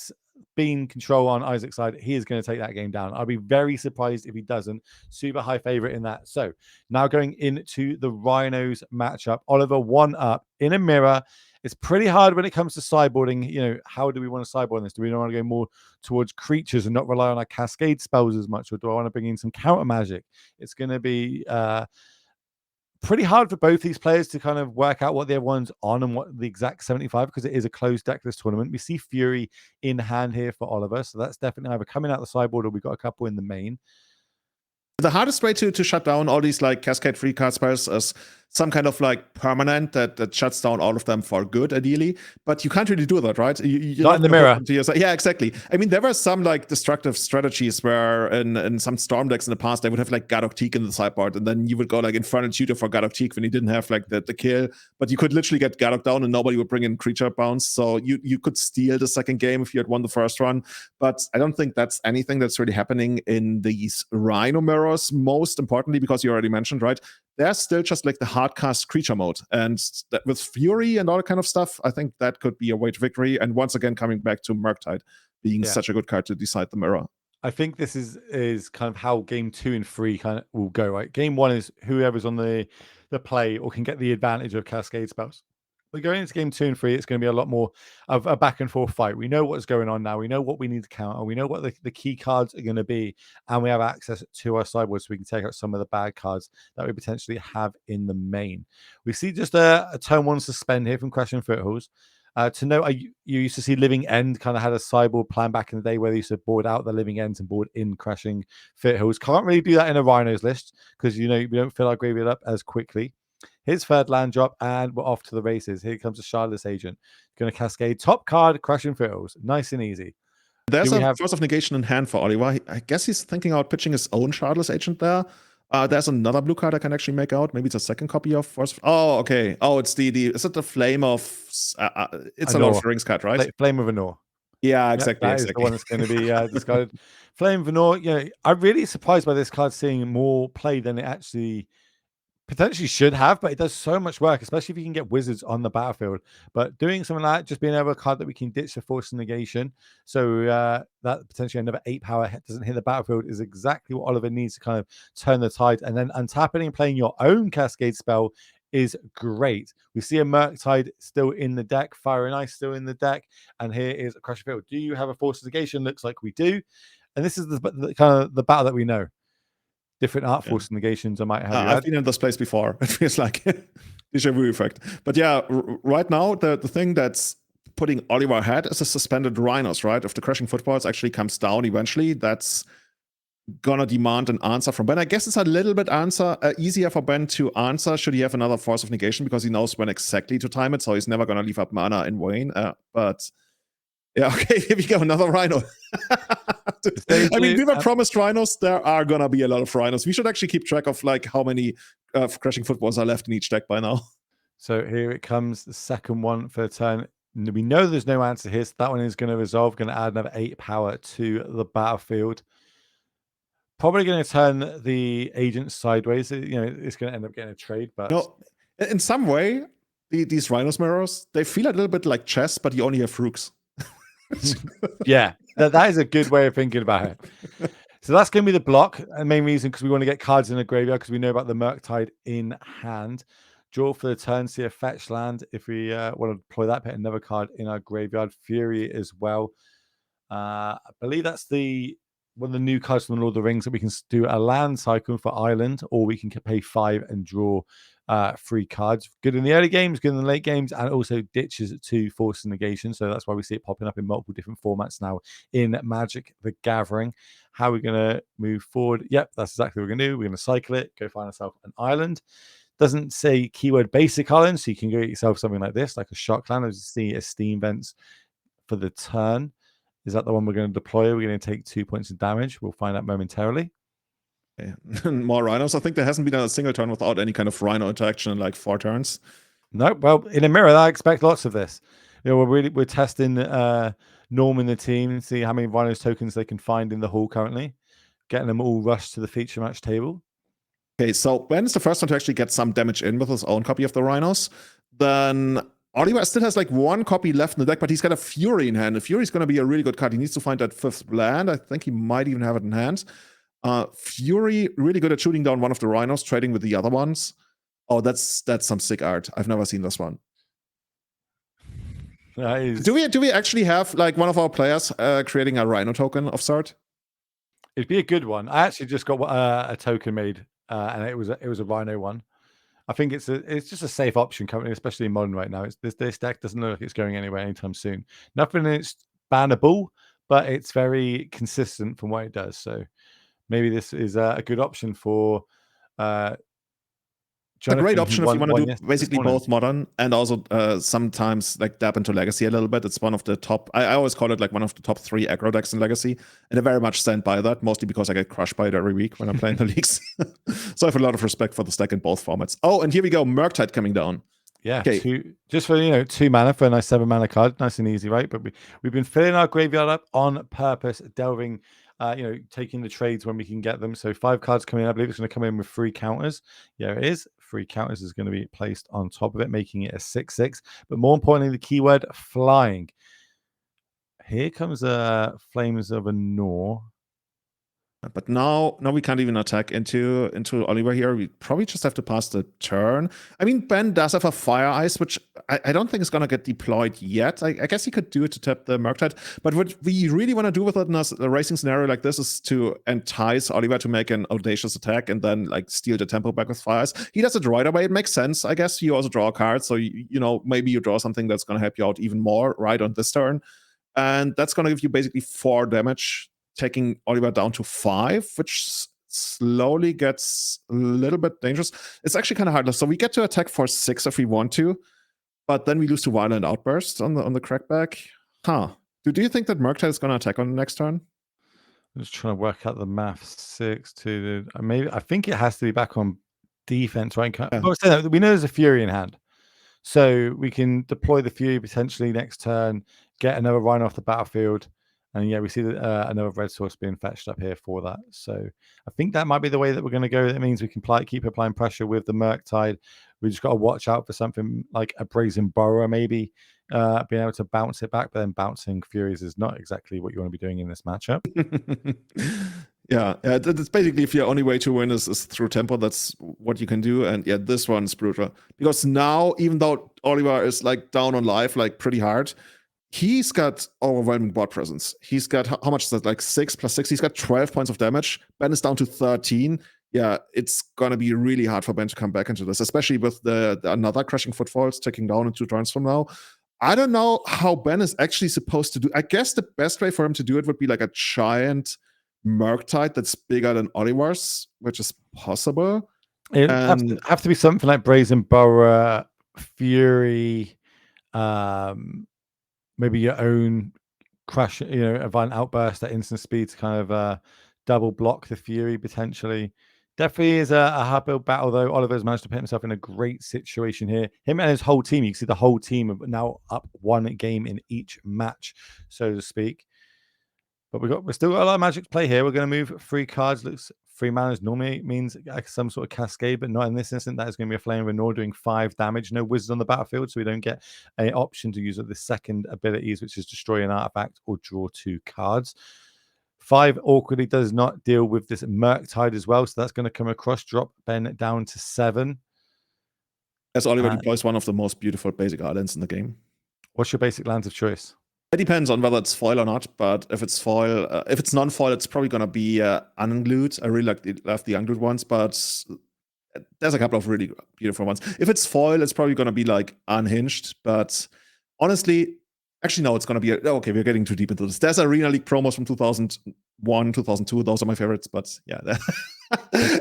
Speaker 1: Bean Control on Isaac's side, he is going to take that game down. I'll be very surprised if he doesn't. Super high favorite in that. So now going into the Rhinos matchup, Oliver 1 up in a mirror. It's pretty hard when it comes to sideboarding. You know, how do we want to sideboard on this? Do we want to go more towards creatures and not rely on our Cascade spells as much? Or do I want to bring in some counter magic? It's going to be pretty hard for both these players to kind of work out what the other one's on and what the exact 75, because it is a closed deck this tournament. We see Fury in hand here for Oliver. So that's definitely either coming out the sideboard or we've got a couple in the main.
Speaker 2: The hardest way to shut down all these like Cascade free card spells is some kind of like permanent that shuts down all of them for good, ideally. But you can't really do that, right? You're
Speaker 1: Not in the mirror.
Speaker 2: Yeah, exactly. I mean, there were some like destructive strategies where in some Storm decks in the past, they would have like Gadok Teak in the sideboard, and then you would go like Infernal Tutor for Gadok Teak when you didn't have like the kill. But you could literally get Gadok down and nobody would bring in creature bounce. So you could steal the second game if you had won the first run. But I don't think that's anything that's really happening in these Rhino mirrors, most importantly, because you already mentioned, right? There's still just like the hardcast creature mode. And with Fury and all that kind of stuff, I think that could be a way to victory. And once again, coming back to Murktide being such a good card to decide the mirror.
Speaker 1: I think this is kind of how game 2 and 3 kind of will go, right? Game 1 is whoever's on the play or can get the advantage of Cascade spells. We're going into game 2 and 3. It's going to be a lot more of a back and forth fight. We know what's going on now. We know what we need to counter. We know what the key cards are going to be, and we have access to our sideboard so we can take out some of the bad cards that we potentially have in the main. We see just a turn 1 suspend here from Crashing Footholds. To note, you used to see Living End kind of had a sideboard plan back in the day where they used to board out the Living Ends and board in Crashing Foothills. Can't really do that in a Rhinos list because, we don't fill our graveyard up as quickly. His third land drop, and we're off to the races. Here comes a Shardless Agent. Going to Cascade. Top card, Crashing Foothills. Nice and easy.
Speaker 2: There's a Force of Negation in hand for Oliver. I guess he's thinking about pitching his own Shardless Agent there. There's another blue card I can actually make out. Maybe it's a second copy of Force. Oh, okay. Oh, it's is it the Flame of? It's a Lord of the Rings card, right?
Speaker 1: Flame of Venor.
Speaker 2: Yeah, exactly.
Speaker 1: That is the one that's going to be discarded. Flame of Venor. I'm really surprised by this card seeing more play than it actually potentially should have, but it does so much work, especially if you can get wizards on the battlefield. But doing something like that, just being able to card that we can ditch the Force of Negation, so that potentially another 8 power doesn't hit the battlefield, is exactly what Oliver needs to kind of turn the tide. And then untapping and playing your own Cascade spell is great. We see a Murktide still in the deck, Fire and Ice still in the deck, and here is a Crush Field. Do you have a Force of Negation? Looks like we do. And this is the kind of the battle that we know. Different art force negations I might have.
Speaker 2: I've been in this place before. It feels like déjà vu effect. But yeah, right now the thing that's putting Oliver ahead is a suspended Rhinos, right? If the Crashing Footballs actually comes down eventually, that's gonna demand an answer from Ben. I guess it's a little bit easier for Ben to answer should he have another Force of Negation because he knows when exactly to time it, so he's never gonna leave up mana in Wayne. But yeah, okay, here we go, another Rhino. I mean, we were promised Rhinos. There are gonna be a lot of Rhinos. We should actually keep track of like how many Crashing Footballs are left in each deck by now.
Speaker 1: So here it comes, the second one for the turn. We know there's no answer here, so that one is going to resolve. Going to add another 8 power to the battlefield. Probably going to turn the agent sideways. It's going to end up getting a trade, but
Speaker 2: in some way, these Rhinos mirrors, they feel a little bit like chess, but you only have rooks.
Speaker 1: Yeah, that is a good way of thinking about it. So that's going to be the block. And main reason because we want to get cards in the graveyard because we know about the Murktide in hand. Draw for the turn, see a fetch land. If we want to deploy that, put another card in our graveyard. Fury as well. I believe that's one of the new cards from Lord of the Rings that we can do a land cycle for Island, or we can pay 5 and draw 3 cards. Good in the early games, good in the late games, and also ditches to Force Negation. So that's why we see it popping up in multiple different formats now in Magic the Gathering. How are we going to move forward? Yep, that's exactly what we're going to do. We're going to cycle it, go find ourselves an island. Doesn't say keyword basic island, so you can go get yourself something like this, like a Shockland, or see a Steam Vents for the turn. Is that the one we're going to deploy? We're going to take 2 points of damage. We'll find out momentarily.
Speaker 2: Okay. More Rhinos. I think there hasn't been a single turn without any kind of Rhino interaction in like 4 turns.
Speaker 1: No, well, in a mirror, I expect lots of this. We're testing Norm in the team and see how many Rhinos tokens they can find in the hall currently, getting them all rushed to the feature match table.
Speaker 2: Okay, so Ben is the first one to actually get some damage in with his own copy of the Rhinos. Then Oliver still has like 1 copy left in the deck, but he's got a Fury in hand. The Fury is going to be a really good card. He needs to find that 5th land. I think he might even have it in hand. Fury, really good at shooting down one of the Rhinos, trading with the other ones. Oh, that's some sick art. I've never seen this one. Do we actually have like one of our players creating a Rhino token of sort?
Speaker 1: It'd be a good one. I actually just got a token made, and it was a Rhino one. I think it's just a safe option currently, especially in Modern right now. This deck doesn't look like it's going anywhere anytime soon. Nothing is bannable, but it's very consistent from what it does. So maybe this is a good option for
Speaker 2: a great
Speaker 1: Jonathan,
Speaker 2: option if you want to do
Speaker 1: this
Speaker 2: basically
Speaker 1: morning.
Speaker 2: both modern and also sometimes like dab into legacy a little bit. It's one of the top, I always call it like one of the top 3 aggro decks in legacy, and I very much stand by that, mostly because I get crushed by it every week when I play in the leagues. So I have a lot of respect for the stack in both formats. Oh, and here we go, Murktide coming down.
Speaker 1: Yeah,
Speaker 2: Okay.
Speaker 1: just for 2 mana for a nice 7 mana card, nice and easy, right? But we've been filling our graveyard up on purpose, delving, taking the trades when we can get them. So 5 cards coming in. I believe it's going to come in with 3 counters. Yeah, it is. 3 counters is going to be placed on top of it, making it a 6/6. But more importantly, the keyword flying. Here comes Flames of Anor.
Speaker 2: But now we can't even attack into Oliver here. We probably just have to pass the turn. I mean, Ben does have a Fire Ice, which I don't think is going to get deployed yet. I guess he could do it to tap the Murktide. But what we really want to do with it in a racing scenario like this is to entice Oliver to make an audacious attack and then like steal the tempo back with Fire Ice. He does it right away. It makes sense. I guess you also draw a card. So, maybe you draw something that's going to help you out even more right on this turn. And that's going to give you basically 4 damage, taking Oliver down to 5, which slowly gets a little bit dangerous. It's actually kind of hard. So we get to attack for 6 if we want to, but then we lose to Violent Outburst on the crackback. Do you think that Murktide is going to attack on the next turn?
Speaker 1: I'm just trying to work out the math. 6 to maybe. I think it has to be back on defense, right? Yeah. We know there's a Fury in hand, so we can deploy the Fury potentially next turn, get another Rhino off the battlefield. And yeah, we see another red source being fetched up here for that. So I think that might be the way that we're going to go. That means we can keep applying pressure with the Murktide. We just got to watch out for something like a Brazen Burrower, maybe being able to bounce it back. But then bouncing Furies is not exactly what you want to be doing in this matchup.
Speaker 2: Yeah, that's basically if your only way to win is through tempo, that's what you can do. And yeah, this one's brutal. Because now, even though Oliver is like down on life, like pretty hard, he's got overwhelming board presence. He's got, how much is that? Like 6 + 6. He's got 12 points of damage. Ben is down to 13. Yeah, it's going to be really hard for Ben to come back into this, especially with the another Crushing Footfalls ticking down in 2 turns from now. I don't know how Ben is actually supposed to do. I guess the best way for him to do it would be like a giant Murktide that's bigger than Oliver's, which is possible.
Speaker 1: It have to be something like Brazen Burrower, Fury, maybe your own crash, a violent outburst at instant speed to kind of double block the Fury potentially. Definitely is a hard build battle, though. Oliver's managed to put himself in a great situation here. Him and his whole team, you can see the whole team are now up 1 game in each match, so to speak. But we've still got a lot of magic to play here. We're going to move 3 cards. Looks 3 mana normally means some sort of cascade, but not in this instant. That is going to be a Flame of Anor doing 5 damage. No wizard on the battlefield, so we don't get an option to use the second abilities, which is destroy an artifact or draw 2 cards. 5 awkwardly does not deal with this Murktide as well, so that's going to come across, drop Ben down to 7.
Speaker 2: As Oliver deploys one of the most beautiful basic islands in the game.
Speaker 1: What's your basic lands of choice?
Speaker 2: It depends on whether it's foil or not, but if it's foil, if it's non-foil, it's probably going to be unglued. I really love the unglued ones, but there's a couple of really beautiful ones. If it's foil, it's probably going to be like unhinged, but honestly, actually, no, it's going to be, okay, we're getting too deep into this. There's Arena League promos from 2001, 2002. Those are my favorites, but yeah.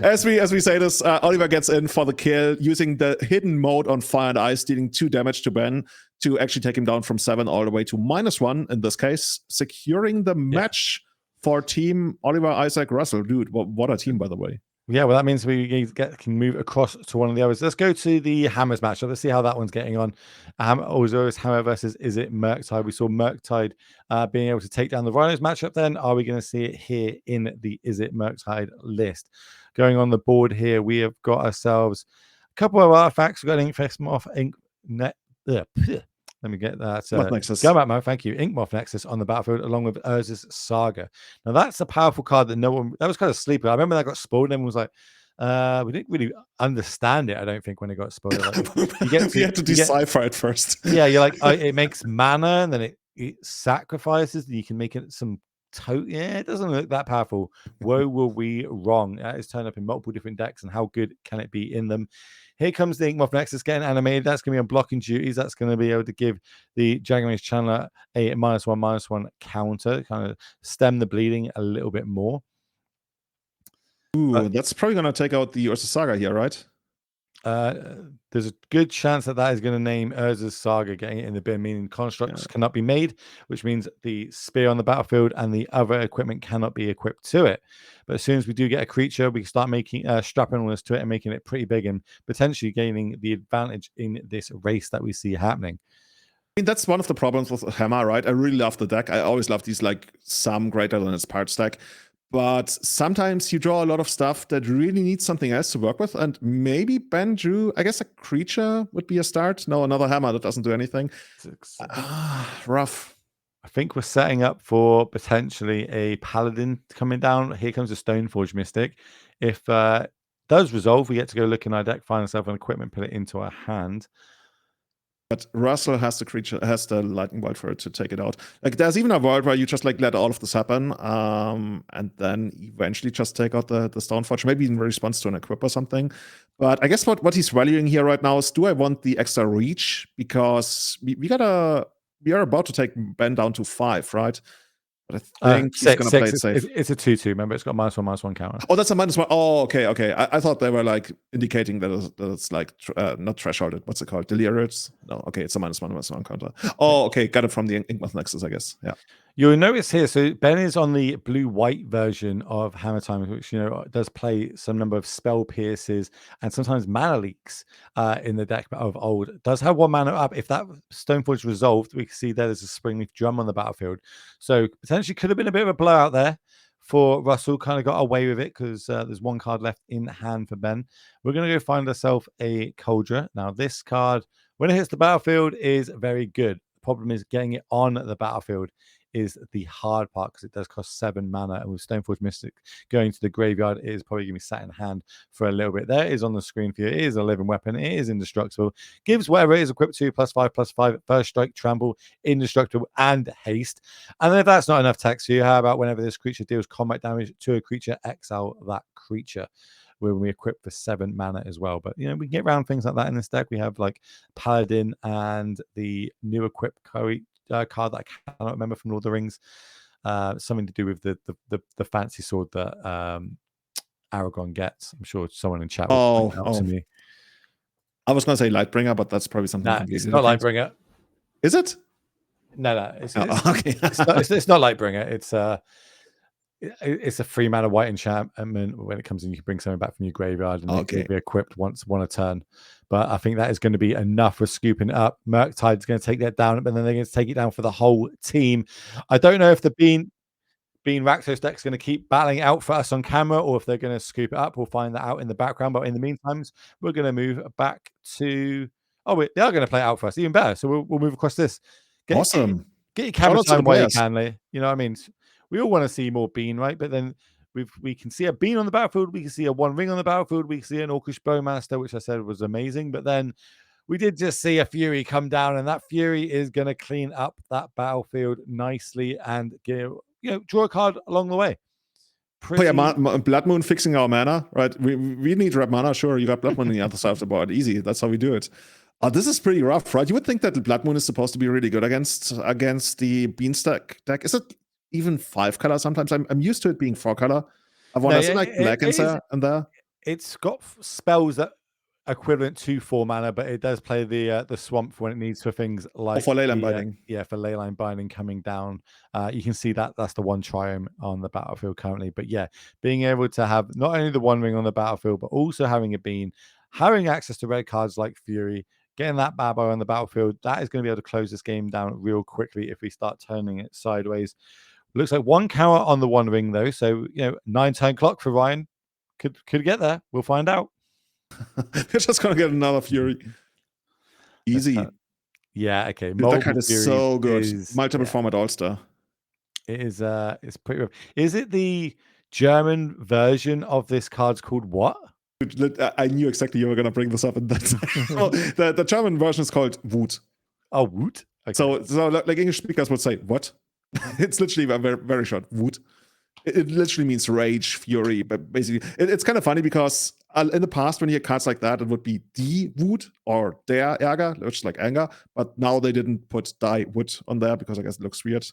Speaker 2: As we say this, Oliver gets in for the kill using the hidden mode on Fire and Ice, dealing 2 damage to Ben to actually take him down from 7 all the way to -1 in this case, securing the match for team Oliver, Isaac, Russell. Dude, what a team, by the way.
Speaker 1: Yeah, well, that means we can move across to one of the others. Let's go to the Hammers match. Let's see how that one's getting on. Azorius Hammer versus Izzet Murktide. We saw Murktide being able to take down the Rhinos matchup then. Are we going to see it here in the Izzet Murktide list? Going on the board here, we have got ourselves a couple of artifacts. We've got Inkmoth, let me get that. Thank you. Inkmoth Nexus on the battlefield along with Urza's Saga. Now that's a powerful card that that was kind of sleepy. I remember that got spoiled and everyone was like, we didn't really understand it, I don't think, when it got spoiled. Like,
Speaker 2: you had to decipher it first.
Speaker 1: Yeah, you're like, it makes mana and then it sacrifices and you can make it some it doesn't look that powerful. Whoa, were we wrong? That is turned up in multiple different decks, and how good can it be in them? Here comes the Inkmoth Nexus getting animated. That's going to be on blocking duties. That's going to be able to give the Jagamage Channeler a -1/-1 counter, kind of stem the bleeding a little bit more.
Speaker 2: Ooh, that's probably going to take out the Ursa Saga here, right?
Speaker 1: There's a good chance that is going to name Urza's Saga getting it in the bin, meaning constructs cannot be made, which means the spear on the battlefield and the other equipment cannot be equipped to it. But as soon as we do get a creature, we can start making strapping all this to it and making it pretty big and potentially gaining the advantage in this race that we see happening.
Speaker 2: I mean, that's one of the problems with Hammer, right? I really love the deck. I always love these like sum greater than its parts deck. But sometimes you draw a lot of stuff that really needs something else to work with. And maybe Ben drew, I guess a creature would be a start. No, another hammer that doesn't do anything. Rough.
Speaker 1: I think we're setting up for potentially a paladin coming down. Here comes a Stoneforge Mystic. If does resolve, we get to go look in our deck, find ourselves an equipment, put it into our hand.
Speaker 2: But Russell has the lightning bolt for it to take it out. Like there's even a world where you just like let all of this happen, and then eventually just take out the Stoneforge, maybe in response to an equip or something. But I guess what he's valuing here right now is, do I want the extra reach? Because we are about to take Ben down to 5, right? But I think he's going to play it safe.
Speaker 1: It's a 2/2. Remember, it's got -1/-1 counter.
Speaker 2: Oh, that's a -1. Oh, okay. I thought they were like indicating that it's like not thresholded. What's it called? Delirious? No, okay, it's a -1/-1 counter. Oh, okay, got it from the Inkmoth Nexus, I guess. Yeah.
Speaker 1: You'll notice here, so Ben is on the blue-white version of Hammer Time, which does play some number of spell pierces and sometimes mana leaks in the deck of old. It does have 1 mana up. If that Stoneforge resolved, we can see there's a Springleaf Drum on the battlefield. So potentially could have been a bit of a blowout there for Russell. Kind of got away with it because there's 1 card left in hand for Ben. We're going to go find ourselves a Cauldron. Now, this card, when it hits the battlefield, is very good. The problem is getting it on the battlefield is the hard part, because it does cost 7 mana, and with Stoneforge Mystic going to the graveyard, it is probably going to be sat in hand for a little bit. There it is on the screen for you. It is a living weapon. It is indestructible. Gives whatever it is equipped to +5/+5, first strike, trample, indestructible, and haste. And then if that's not enough text for you, how about whenever this creature deals combat damage to a creature, exile that creature, where we equip for 7 mana as well. But we can get around things like that in this deck. We have like Paladin and the new equip card that I cannot remember from Lord of the Rings. Something to do with the fancy sword that Aragorn gets. I'm sure someone in chat will point out to me.
Speaker 2: I was going to say Lightbringer, but that's probably something.
Speaker 1: Nah, it's not Lightbringer.
Speaker 2: Is it?
Speaker 1: No. It's
Speaker 2: okay.
Speaker 1: it's not Lightbringer. It's a 3 mana white enchantment. When it comes in, you can bring something back from your graveyard, and it can be equipped once a turn. But I think that is going to be enough for scooping it up. Murktide's going to take that down, but then they're going to take it down for the whole team. I don't know if the Bean Rakdos deck's going to keep battling out for us on camera, or if they're going to scoop it up. We'll find that out in the background. But in the meantime, we're going to move back to. Oh, they are going to play it out for us. Even better. So we'll move across this.
Speaker 2: Awesome.
Speaker 1: Get your camera time while you can, Lee. You know what I mean? We all want to see more Bean, right? But then we can see a Bean on the battlefield. We can see a 1 ring on the battlefield. We can see an Orcish Bowmaster, which I said was amazing. But then we did just see a Fury come down, and that Fury is going to clean up that battlefield nicely and draw a card along the way.
Speaker 2: Blood Moon fixing our mana, right? We need red mana. Sure, you got Blood Moon on the other side of the board. Easy. That's how we do it. This is pretty rough, right? You would think that the Blood Moon is supposed to be really good against the Beanstalk deck. Is it even 5 color sometimes? I'm used to it being 4 color. I've wanted black in there.
Speaker 1: It's got spells that are equivalent to 4 mana, but it does play the swamp when it needs for things like
Speaker 2: for Leyline Binding.
Speaker 1: For Leyline Binding coming down. You can see that's the 1 triumph on the battlefield currently. But yeah, being able to have not only the 1 ring on the battlefield, but also having a Bean, having access to red cards like Fury, getting that Babbo on the battlefield, that is going to be able to close this game down real quickly if we start turning it sideways. Looks like 1 counter on the 1 ring though, so 9-turn clock for Ryan could get there. We'll find out.
Speaker 2: We're just gonna get another Fury. Easy.
Speaker 1: Okay.
Speaker 2: That card is so good. Multiple format All-Star.
Speaker 1: It is. It's pretty rough. Is it the German version of this card's called what?
Speaker 2: I knew exactly you were gonna bring this up, and that's the German version is called Wut.
Speaker 1: Oh, Wut.
Speaker 2: Okay. So like English speakers would say, what? It's literally a very, very short Wut. It literally means rage, fury, but basically it's kind of funny because in the past when you had cards like that, it would be die Wut or der Ärger, which is like anger, but now they didn't put die Wut on there because I guess it looks weird.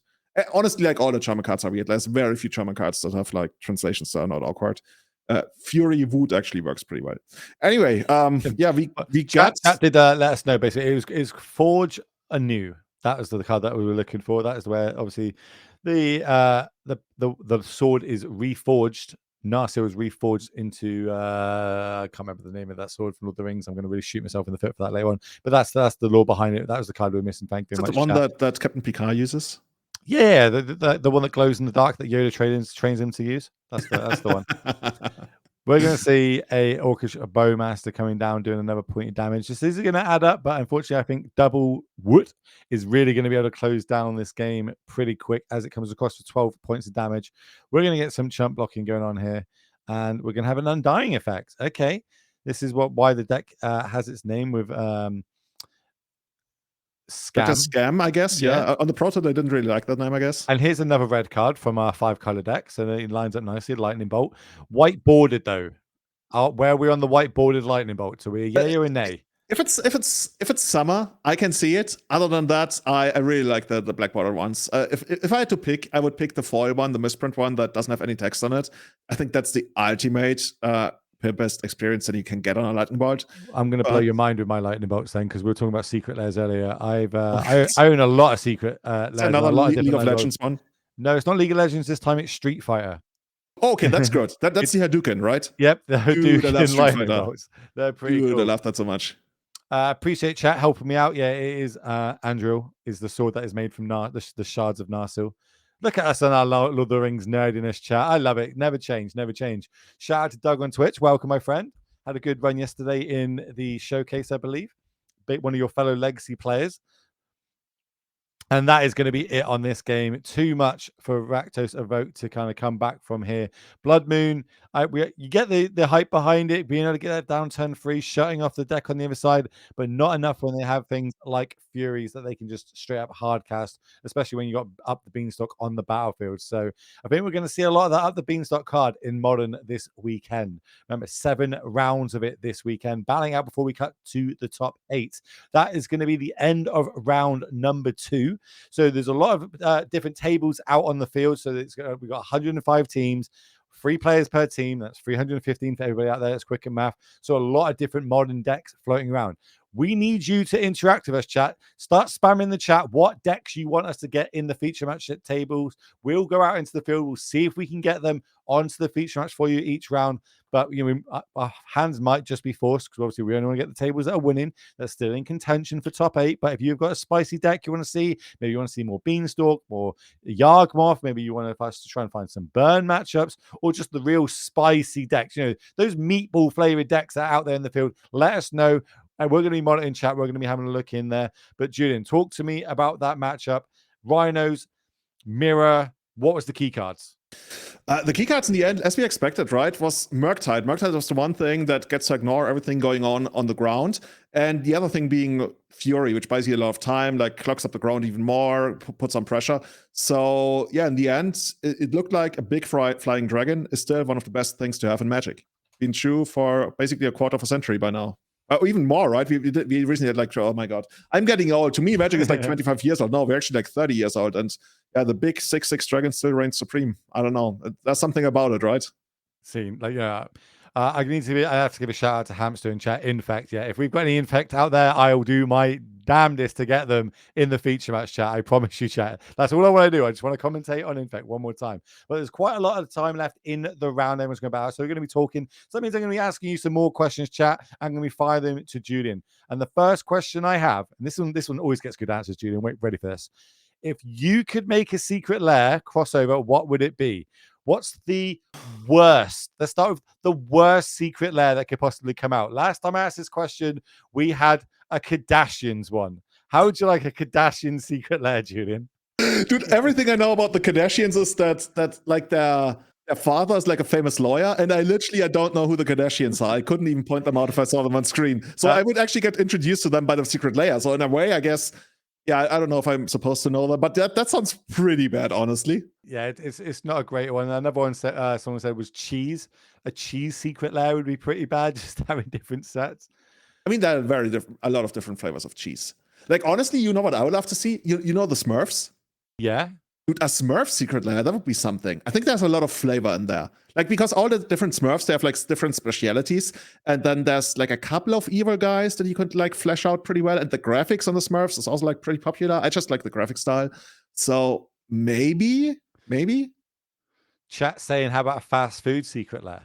Speaker 2: Honestly, like all the German cards are weird. There's very few German cards that have like translations that are not awkward. Fury Wood actually works pretty well. Anyway, yeah, we got.
Speaker 1: Chat did let us know basically. It was Forge Anew. That was the card that we were looking for. That is where obviously the sword is reforged. Narsil is reforged into I can't remember the name of that sword from Lord of the Rings. I'm going to really shoot myself in the foot for that later on. But that's the lore behind it. That was the card we were missing. Thank you very much.
Speaker 2: The one that Captain Picard uses.
Speaker 1: Yeah, the one that glows in the dark that Yoda trains him to use. That's the one. We're going to see a Orcish Bowmaster coming down doing another point of damage. This is going to add up, but unfortunately, I think double Wood is really going to be able to close down this game pretty quick as it comes across for 12 points of damage. We're going to get some chump blocking going on here, and we're going to have an Undying effect. Okay, this is why the deck has its name with
Speaker 2: Scam, I guess. Yeah. On the proto, they didn't really like that name, I guess.
Speaker 1: And here's another red card from our 5-color deck. So it lines up nicely. Lightning Bolt. White bordered, though. Where are we on the white bordered Lightning Bolt? So we're yay or a nay?
Speaker 2: If it's summer, I can see it. Other than that, I really like the black border ones. If I had to pick, I would pick the foil one, the misprint one that doesn't have any text on it. I think that's the ultimate best experience that you can get on a lightning bolt.
Speaker 1: I'm going to blow your mind with my lightning bolts then, because we were talking about secret layers earlier. I own a lot of secret layers.
Speaker 2: Another League of Legends one.
Speaker 1: No, it's not League of Legends this time. It's Street Fighter.
Speaker 2: Oh, okay, that's good. That's the Hadouken, right?
Speaker 1: Yep, the Hadouken lightning bolts. They're pretty cool.
Speaker 2: I love that so much.
Speaker 1: Appreciate chat helping me out. Yeah, it is Andrew is the sword that is made from the shards of Narsil. Look at us on our Lord of the Rings nerdiness chat. I love it. Never change, never change. Shout out to Doug on Twitch. Welcome, my friend. Had a good run yesterday in the showcase, I believe. One of your fellow legacy players. And that is going to be it on this game. Too much for Rakdos Evoke to kind of come back from here. Blood Moon, you get the hype behind it, being able to get that down turn free, shutting off the deck on the other side, but not enough when they have things like Furies that they can just straight up hard cast, especially when you got up the Beanstalk on the battlefield. So I think we're going to see a lot of that up the Beanstalk card in Modern this weekend. Remember, 7 rounds of it this weekend, battling out before we cut to the top 8. That is going to be the end of round number 2. So there's a lot of different tables out on the field. So we've got 105 teams, 3 players per team. That's 315 for everybody out there. That's quick and math. So a lot of different modern decks floating around. We need you to interact with us, chat. Start spamming the chat what decks you want us to get in the feature match tables. We'll go out into the field. We'll see if we can get them onto the feature match for you each round. But our hands might just be forced, because obviously we only want to get the tables that are winning. They're still in contention for top 8. But if you've got a spicy deck you want to see, maybe you want to see more Beanstalk, more Yargmoth, maybe you want us to try and find some burn matchups, or just the real spicy decks, those meatball flavored decks that are out there in the field, let us know. And we're going to be monitoring chat. We're going to be having a look in there. But Julian, talk to me about that matchup. Rhinos, Mirror. What was the key cards?
Speaker 2: The key cards in the end, as we expected, right, was Murktide. Murktide was the one thing that gets to ignore everything going on the ground. And the other thing being Fury, which buys you a lot of time, like clogs up the ground even more, puts on pressure. So, yeah, in the end, it looked like a big flying dragon is still one of the best things to have in Magic. Been true for basically a quarter of a century by now. Even more, right? We recently had oh my God, I'm getting old. To me, Magic is like 25 years old. No, we're actually like 30 years old. And yeah, the big 6/6 dragon still reigns supreme. I don't know. There's something about it, right?
Speaker 1: I have to give a shout out to Hamster in chat. Infect, yeah. If we've got any Infect out there, I'll do my damnedest to get them in the feature match chat. I promise you, chat. That's all I want to do. I just want to commentate on Infect one more time. But there's quite a lot of time left in the round everyone's going to battle. So we're going to be talking. So that means I'm going to be asking you some more questions, chat. I'm going to be firing them to Julian. And the first question I have, and this one always gets good answers, Julian. Wait, ready for this. If you could make a secret lair crossover, what would it be? What's the worst? Let's start with the worst secret lair that could possibly come out. Last time I asked this question, we had a Kardashians one. How would you like a Kardashian secret lair, Julian?
Speaker 2: Dude, everything I know about the Kardashians is that like their father is like a famous lawyer, and I don't know who the Kardashians are. I couldn't even point them out if I saw them on screen. So I would actually get introduced to them by the secret lair. So in a way, I guess, yeah, I don't know if I'm supposed to know that, but that sounds pretty bad, honestly.
Speaker 1: Yeah, it's not a great one. Another one said, someone said was cheese. A cheese secret lair would be pretty bad, just having different sets.
Speaker 2: I mean, there are a lot of different flavors of cheese. Like, honestly, you know what I would love to see? You know the Smurfs?
Speaker 1: Yeah.
Speaker 2: Dude, a Smurf secret lair, that would be something. I think there's a lot of flavor in there. Like, because all the different Smurfs, they have like different specialities. And then there's like a couple of evil guys that you could like flesh out pretty well. And the graphics on the Smurfs is also like pretty popular. I just like the graphic style. So maybe.
Speaker 1: Chat saying, how about a fast food secret lair?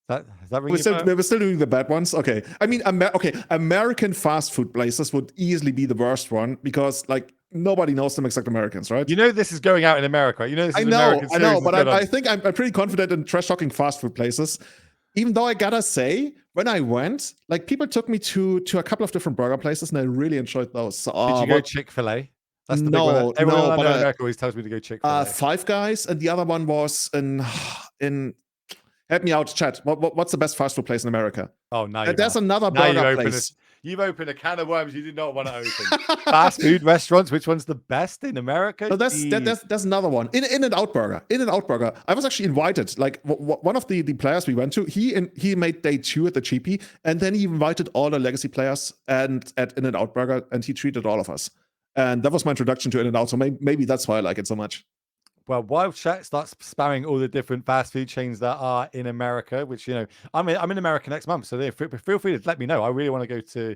Speaker 1: Is that
Speaker 2: we're still doing the bad ones. Okay. I mean, American fast food places would easily be the worst one because like nobody knows them except Americans, right?
Speaker 1: You know this is going out in America. You know this is
Speaker 2: I know, but I think I'm pretty confident in trash talking fast food places. Even though I gotta say, when I went, like people took me to a couple of different burger places, and I really enjoyed those. So,
Speaker 1: did you go Chick-fil-A? That's the big one.
Speaker 2: Everyone
Speaker 1: in America always tells me to go Chick-fil-A.
Speaker 2: Five Guys, and the other one was in. Help me out, chat. What's the best fast food place in America?
Speaker 1: Oh, no.
Speaker 2: There's another burger place.
Speaker 1: You've opened a can of worms you did not want to open. Fast food restaurants, which one's the best in America?
Speaker 2: So there's another one. In-N-Out Burger. In-N-Out Burger. I was actually invited. Like one of the players we went to, he made day 2 at the GP, and then he invited all the legacy players and at In-N-Out Burger, and he treated all of us. And that was my introduction to In-N-Out. So maybe that's why I like it so much.
Speaker 1: Well, while chat starts spamming all the different fast food chains that are in America, which, you know, I'm in America next month, so feel free to let me know. I really want to go to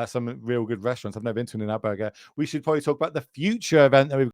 Speaker 1: some real good restaurants. I've never been to an In-N-Out Burger. We should probably talk about the future event that we've